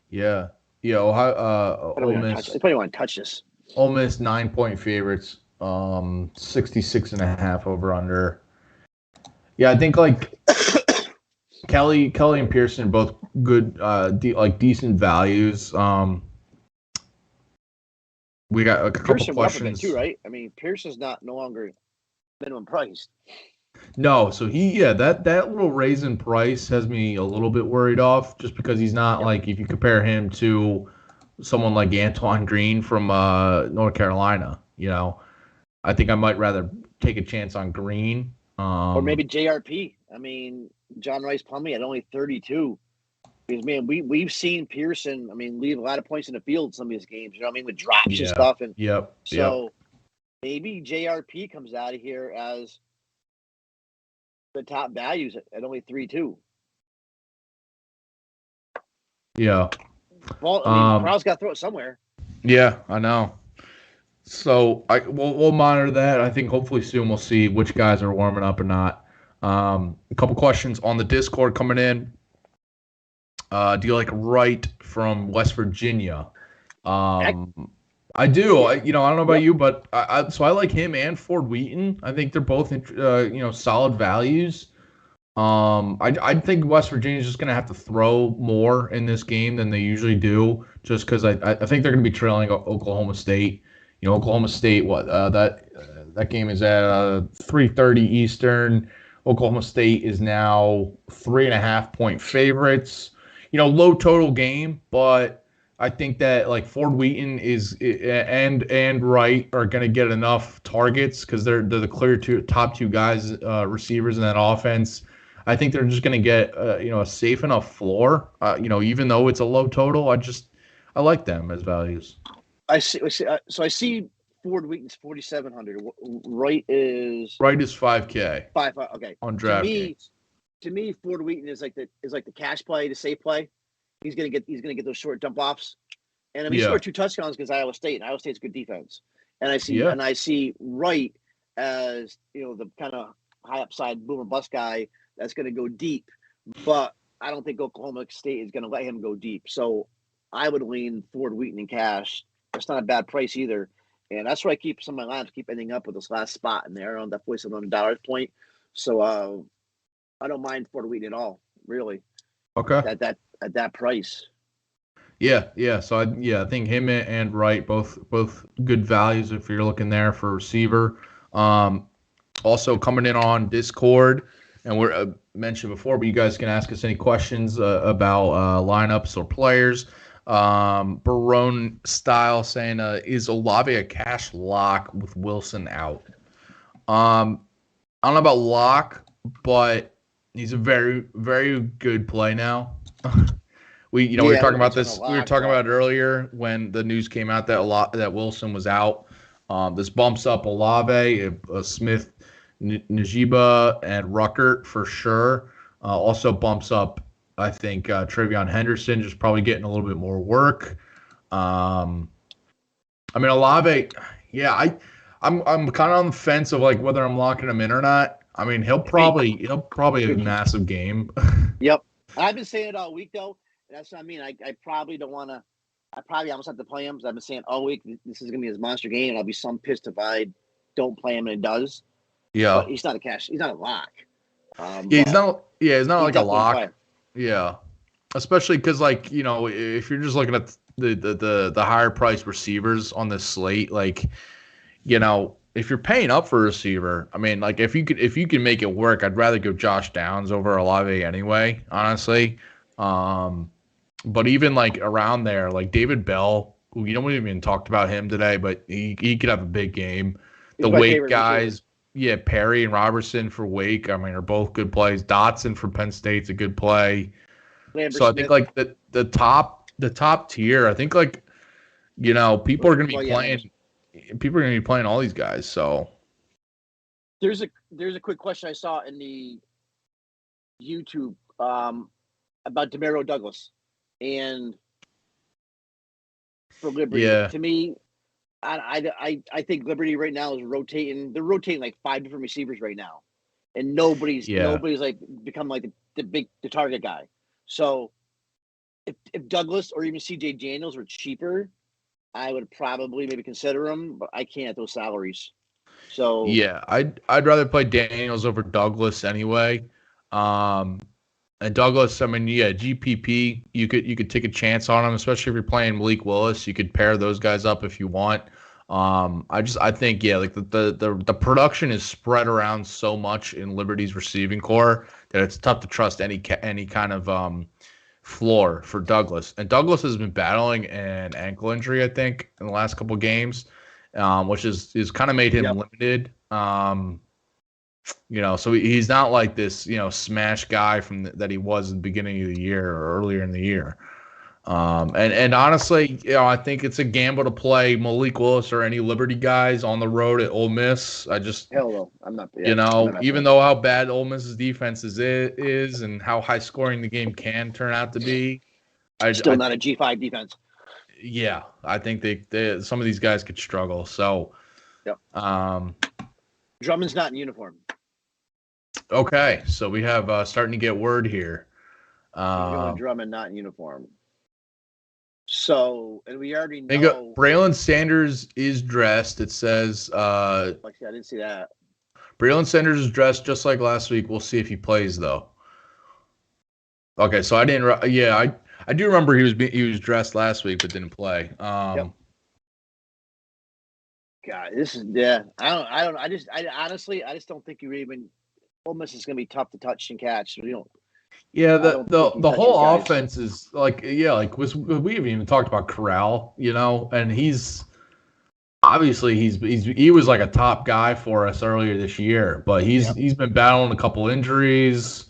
Yeah. Ohio. Ole Miss. I probably want to touch this. Ole Miss 9-point favorites. 66.5 over under. Yeah, I think like Kelly and Pearson are both good, decent values. We got a couple Pearson questions went up a bit too, right? I mean, Pearson's no longer minimum priced. No, so that little raise in price has me a little bit worried off, just because he's not like, if you compare him to someone like Antoine Green from North Carolina, I think I might rather take a chance on Green. Or maybe JRP. I mean, John Rice Plumlee at only 32. Because, man, we've seen Pearson, leave a lot of points in the field in some of these games, with drops and stuff. And so maybe JRP comes out of here as the top values at only 3.2. Yeah. Well, Crowell's got to throw it somewhere. Yeah, I know. So we'll monitor that. I think hopefully soon we'll see which guys are warming up or not. A couple questions on the Discord coming in. Do you like Wright from West Virginia? I do. I don't know about you, but I like him and Ford Wheaton. I think they're both solid values. I think West Virginia's just gonna have to throw more in this game than they usually do, just because I think they're gonna be trailing Oklahoma State. Oklahoma State, that game is at 3:30 Eastern. Oklahoma State is now 3.5-point favorites. Low total game, but I think that like Ford Wheaton and Wright are going to get enough targets because they're the clear top two guys, receivers in that offense. I think they're just going to get a safe enough floor. Even though it's a low total, I like them as values. I see Ford Wheaton's 4,700. Wright is 5K. Okay. On DraftKings. To me, Ford Wheaton is like the cash play, the safe play. He's gonna get those short dump offs, and he scored 2 touchdowns against Iowa State, and Iowa State's good defense. And I see Wright as the kind of high upside boomer bust guy that's gonna go deep, but I don't think Oklahoma State is gonna let him go deep. So I would lean Ford Wheaton in cash. That's not a bad price either, and that's where I keep some of my lineups keep ending up with this last spot in there on that $47 point. So I don't mind Ford Wheaton at all, really. Okay. At that price. Yeah. So I think him and Wright both good values if you're looking there for receiver. Also coming in on Discord, and we're mentioned before, but you guys can ask us any questions about lineups or players. Barone Style saying, is Olave a cash lock with Wilson out? I don't know about lock, but he's a very, very good play now. We were talking about this. We were talking about it earlier when the news came out that Wilson was out. This bumps up Olave, Smith, Najiba, and Ruckert for sure. Also bumps up, I think, Travion Henderson, just probably getting a little bit more work. Olave, I'm kind of on the fence of like whether I'm locking him in or not. He'll probably have a massive game. Yep. I've been saying it all week though. That's what I mean. I probably don't want to. I probably almost have to play him because I've been saying all week this is gonna be his monster game, and I'll be some pissed if I don't play him and it does. Yeah. But he's not a cash. He's not a lock. He's not like a lock. Play. Yeah. Especially because if you're just looking at the higher priced receivers on this slate, if you're paying up for a receiver, if you can make it work, I'd rather go Josh Downs over Olave anyway, honestly. But even around there, David Bell, who we haven't even talked about him today, but he could have a big game. The Wake guys, Perry and Robertson for Wake, are both good plays. Dotson for Penn State's a good play. So I think the top tier, I think people are going to be playing. People are going to be playing all these guys. So there's a quick question I saw in the YouTube about Demario Douglas and for Liberty. Yeah. To me, I think Liberty right now is rotating. They're rotating 5 different receivers right now, and nobody's become the target guy. So if Douglas or even CJ Daniels were cheaper, I would probably maybe consider him, but I can't at those salaries. So yeah, I'd rather play Daniels over Douglas anyway. And Douglas, I mean, yeah, GPP, you could take a chance on him, especially if you're playing Malik Willis. You could pair those guys up if you want. I think yeah, like the production is spread around so much in Liberty's receiving core that it's tough to trust any kind of floor for Douglas. And Douglas has been battling an ankle injury, I think, in the last couple of games, which is kind of made him limited. So he's not like this, smash guy that he was at the beginning of the year or earlier in the year. And honestly, I think it's a gamble to play Malik Willis or any Liberty guys on the road at Ole Miss. I just, hell no, I'm not. Yeah, even though how bad Ole Miss's defense is and how high scoring the game can turn out to be, still not a G5 defense. Yeah, I think they some of these guys could struggle. So, Drummond's not in uniform. Okay, so we have starting to get word here. Drummond not in uniform. So, and we already know Braylon Sanders is dressed. It says I didn't see that. Braylon Sanders is dressed just like last week. We'll see if he plays though. Okay, so I didn't. Yeah, I do remember he was dressed last week but didn't play. God, this is I honestly don't think you even. Ole Miss is going to be tough to touch and catch. So yeah, the whole offense is like we haven't even talked about Corral, and he's obviously he was like a top guy for us earlier this year, but he's been battling a couple injuries.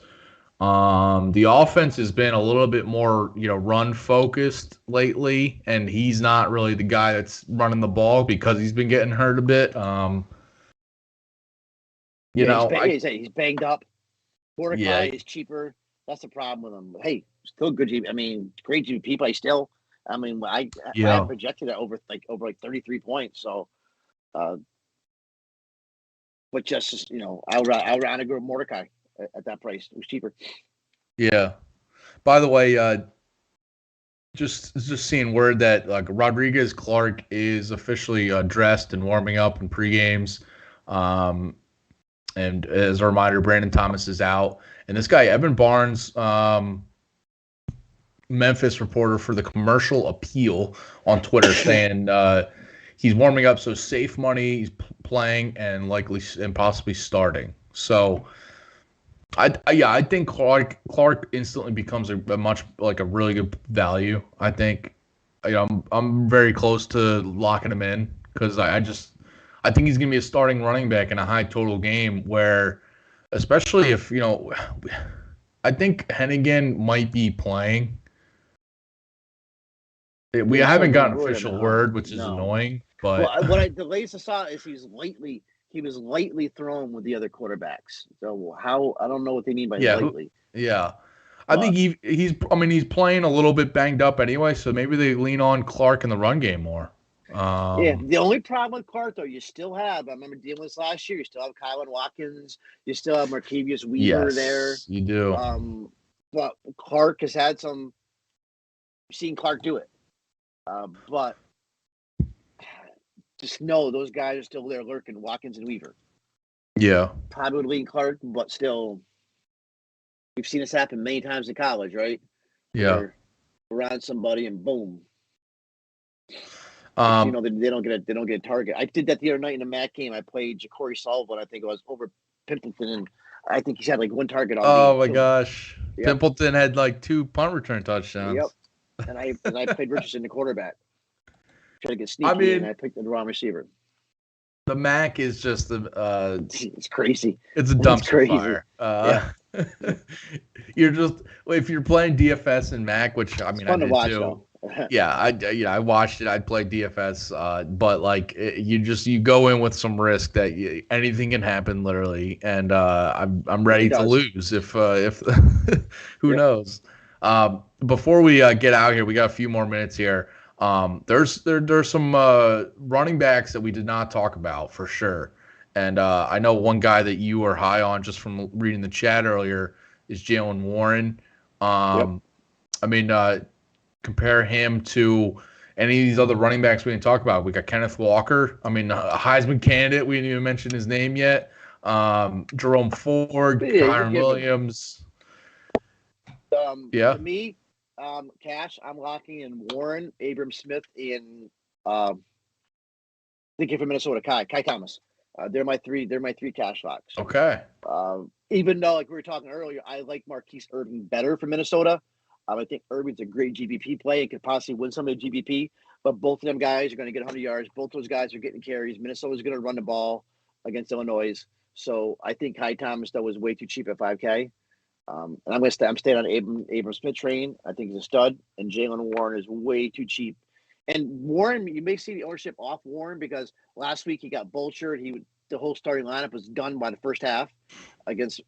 The offense has been a little bit more run focused lately, and he's not really the guy that's running the ball because he's been getting hurt a bit. He's banged up. Mordecai is cheaper. That's the problem with him. Hey, still good. I mean, great GP play still. I mean, I projected it over 33 points. So, but just I'll round go Mordecai at that price. It was cheaper. Yeah. By the way, just seeing word that like Rodriguez Clark is officially dressed and warming up in pre-games. And as a reminder, Brandon Thomas is out. And this guy, Evan Barnes, Memphis reporter for the Commercial Appeal on Twitter, saying he's warming up, so safe money, he's playing and possibly starting. So, I think Clark instantly becomes a really good value. I think, I'm very close to locking him in because I think he's going to be a starting running back in a high total game where, especially if, I think Hennigan might be playing. We haven't gotten official word, which is annoying. But the latest I saw is he was lightly thrown with the other quarterbacks. So I don't know what they mean by lightly. Yeah. I think he's playing a little bit banged up anyway, so maybe they lean on Clark in the run game more. The only problem with Clark, though, you still have, I remember dealing with this last year, you still have Kylan Watkins, you still have Markevius Weaver there. You do. But Clark has had some, you've seen Clark do it. But just know those guys are still there lurking, Watkins and Weaver. Yeah. Probably would lean Clark, but still, we've seen this happen many times in college, right? Yeah. We're on somebody and boom. They don't get a target. I did that the other night in a MAC game. I played Jakkor Sullivan. I think it was over Pimpleton, and I think he's had like one target all game. Oh my gosh, yep. Pimpleton had like 2 punt return touchdowns. Yep, and I played Richardson, the quarterback. Tried to get sneaky, and I picked the wrong receiver. The MAC is just it's crazy. It's a dumpster fire. You're just if you're playing DFS and MAC, which I mean, I did too. Though. I watched it. I played DFS, but you go in with some risk that anything can happen, literally, and I'm ready to lose if who knows. Before we get out here, we got a few more minutes here. There's some running backs that we did not talk about for sure, and I know one guy that you were high on just from reading the chat earlier is Jaylen Warren. I mean. Compare him to any of these other running backs we didn't talk about. We got Kenneth Walker. I mean, a Heisman candidate. We didn't even mention his name yet. Jerome Ford, Kyron Williams. Yeah. To me, cash, I'm locking in Warren, Abram Smith, and thinking for Minnesota, Kai Thomas. They're my three cash locks. Okay. Even though, like we were talking earlier, I like Marquise Irving better for Minnesota. I think Irving's a great GBP play and could possibly win some of the GBP. But both of them guys are going to get 100 yards. Both those guys are getting carries. Minnesota's going to run the ball against Illinois. So I think Kai Thomas, though, is way too cheap at 5K. And I'm staying on Abram Smith train. I think he's a stud. And Jaylen Warren is way too cheap. And Warren, you may see the ownership off Warren because last week he got vultured. The whole starting lineup was done by the first half against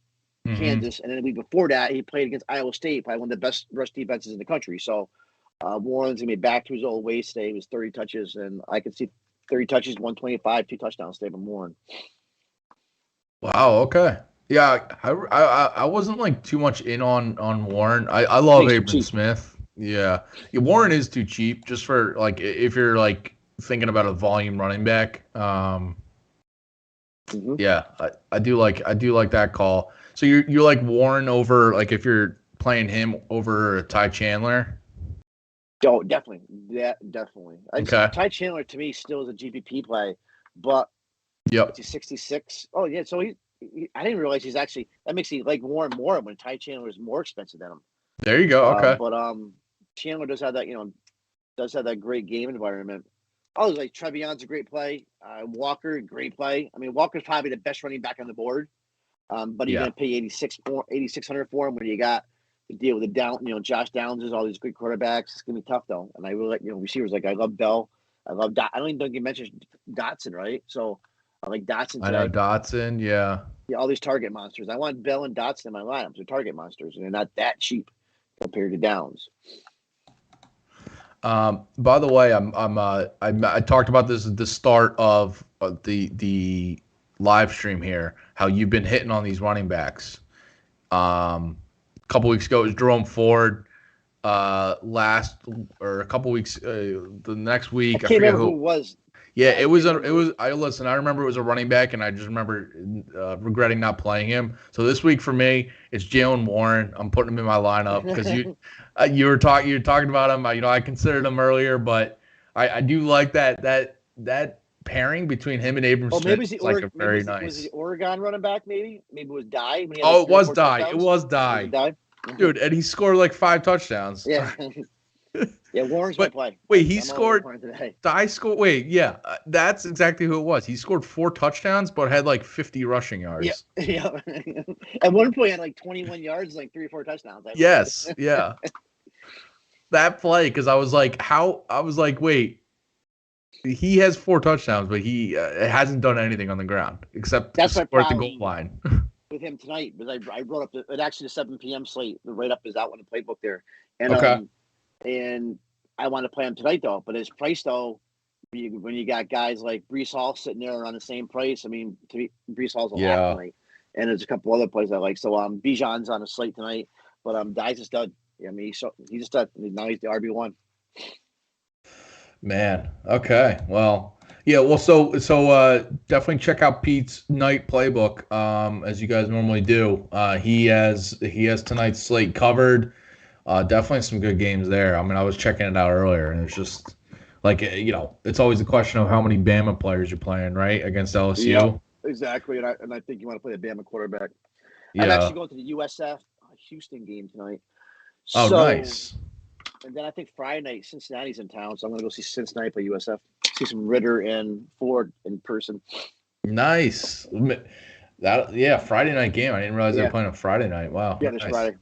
Kansas. And then the week before that, he played against Iowa State, probably one of the best rush defenses in the country. So Warren's going to be back to his old ways today. It was 30 touches, and I could see 30 touches, 125, 2 touchdowns today from Warren. Wow. Okay. Yeah, I wasn't like too much in on Warren. I love Abram Smith. Yeah, Warren is too cheap just for like if you're like thinking about a volume running back. Yeah, I do like that call. So you're like Warren over like if you're playing him over Ty Chandler. Oh, definitely. Yeah, definitely. Okay. Ty Chandler to me still is a GPP play, but he's 66. Oh yeah, so I didn't realize he's actually that makes me like Warren more when Ty Chandler is more expensive than him. There you go. Okay. But Chandler does have that great game environment. I was like Trevion's a great play. Walker, great play. I mean, Walker's probably the best running back on the board. But you're going to pay $8,600 for him when you got to deal with Josh Downs is all these great quarterbacks. It's going to be tough though. And I really like receivers like I love Bell. I love I don't even think you mentioned Dotson, right? So I like Dotson today. I know Dotson, yeah. Yeah, all these target monsters. I want Bell and Dotson in my lineups. They're target monsters, and they're not that cheap compared to Downs. By the way, I talked about this at the start of the live stream here. How you've been hitting on these running backs. A couple weeks ago it was Jerome Ford. A couple weeks the next week I can't remember who it was. Yeah, it was. I remember it was a running back, and I just remember regretting not playing him. So this week for me, it's Jaylen Warren. I'm putting him in my lineup because you were talking about him. I considered him earlier, but I do like that pairing between him and Abram Smith. Maybe very nice. Was the Oregon running back? Maybe it was Dye. It was Dye. It was Dye. Dude, and he scored like 5 touchdowns. Yeah. Yeah, Warren's my play. Wait, he scored. Dye scored. Wait, yeah, that's exactly who it was. He scored 4 touchdowns, but had like 50 rushing yards. Yeah. At one point, he had like 21 yards, like 3 or 4 touchdowns. Yes, yeah. That play, because I was like, wait, he has 4 touchdowns, but he hasn't done anything on the ground except score at the goal line. With him tonight, because I wrote up the 7 p.m. slate. The write up is out on the playbook there, and and I want to play him tonight though. But his price though, when you got guys like Breece Hall sitting there on the same price, I mean, to me, Breece Hall's a lot tonight, and there's a couple other plays I like. So Bijan's on the slate tonight, but Dye's a stud. I mean, he's a stud. Now he's the RB1. Man, okay, well. Yeah, well, so definitely check out Pete's night playbook, as you guys normally do. He has tonight's slate covered. Definitely some good games there. I mean, I was checking it out earlier, and it's just like it's always a question of how many Bama players you're playing, right, against LSU. Yeah, exactly, and I think you want to play a Bama quarterback. Yeah. I'm actually going to the USF Houston game tonight. Oh, nice. And then I think Friday night Cincinnati's in town, so I'm going to go see Cincinnati play USF. See some Ritter and Ford in person. Nice. Friday night game. I didn't realize they were playing on Friday night. Wow. Yeah, this Friday.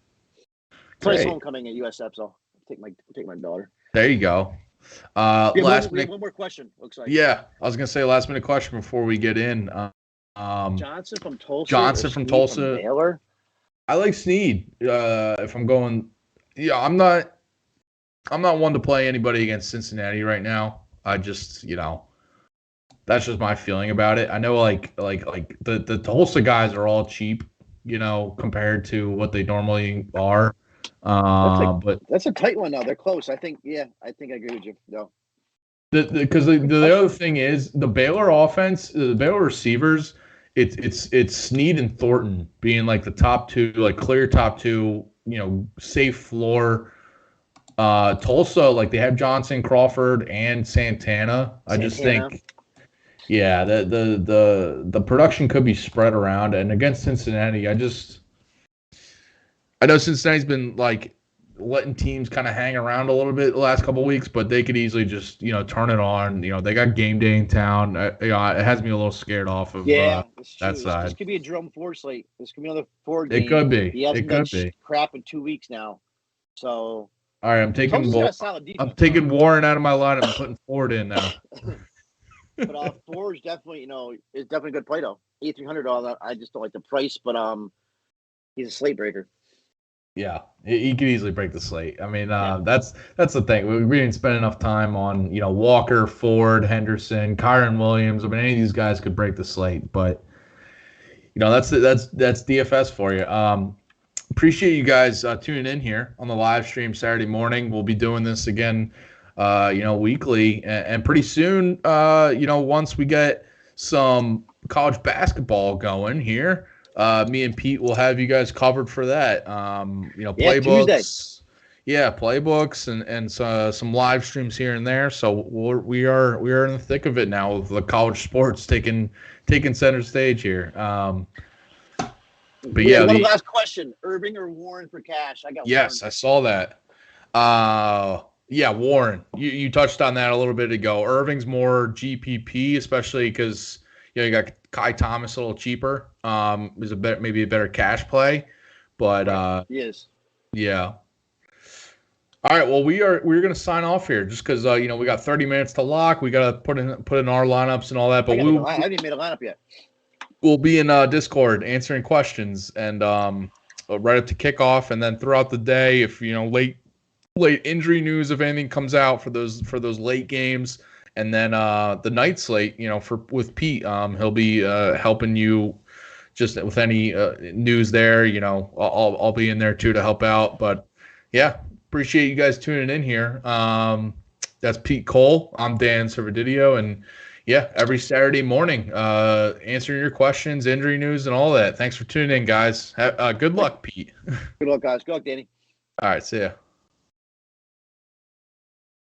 Price homecoming at USF, so take my daughter. There you go. One more question. Looks like. Yeah, I was gonna say last minute question before we get in. Johnson from Tulsa. From Baylor. I like Snead. If I'm going, I'm not one to play anybody against Cincinnati right now. I just, that's just my feeling about it. I know like the Tulsa guys are all cheap, compared to what they normally are. But that's a tight one now. They're close. I think I agree with you. No. Because the other thing is the Baylor offense, the Baylor receivers, it's Snead and Thornton being like the top 2, like clear top 2 safe floor. Tulsa, like they have Johnson, Crawford, and Santana. I just think, yeah, the production could be spread around. And against Cincinnati, I know Cincinnati's been like letting teams kind of hang around a little bit the last couple of weeks, but they could easily just turn it on. They got game day in town. It has me a little scared off of that side. This could be a drum four slate. This could be another Ford game. It could be. He hasn't done crap in 2 weeks now. So all right, I'm taking Warren out of my lineup and putting Ford in now. But Ford is definitely is definitely a good play though. $8,300. I just don't like the price, but he's a slate breaker. Yeah, he could easily break the slate. I mean, that's the thing. We didn't spend enough time on Walker, Ford, Henderson, Kyron Williams. I mean, any of these guys could break the slate, but that's DFS for you. Appreciate you guys tuning in here on the live stream Saturday morning. We'll be doing this again, weekly, and pretty soon, once we get some college basketball going here. Me and Pete will have you guys covered for that. Playbooks. Yeah, playbooks and some live streams here and there. So we are in the thick of it now with the college sports taking center stage here. But yeah, one last question: Irving or Warren for cash? I got yes, Warren. I saw that. Yeah, Warren. You touched on that a little bit ago. Irving's more GPP, especially because you got Kai Thomas a little cheaper. Is maybe a better cash play, but he is. Yeah. All right. Well, we're going to sign off here just because we got 30 minutes to lock. We got to put in our lineups and all that. But I haven't even made a lineup yet. We'll be in Discord answering questions and right up to kickoff, and then throughout the day, if late injury news, if anything comes out for those late games. And then the night slate, with Pete, he'll be helping you just with any news there. I'll be in there too to help out. But yeah, appreciate you guys tuning in here. That's Pete Cole. I'm Dan Servodidio, and yeah, every Saturday morning, answering your questions, injury news, and all that. Thanks for tuning in, guys. Good luck, Pete. Good luck, guys. Good luck, Danny. All right, see ya.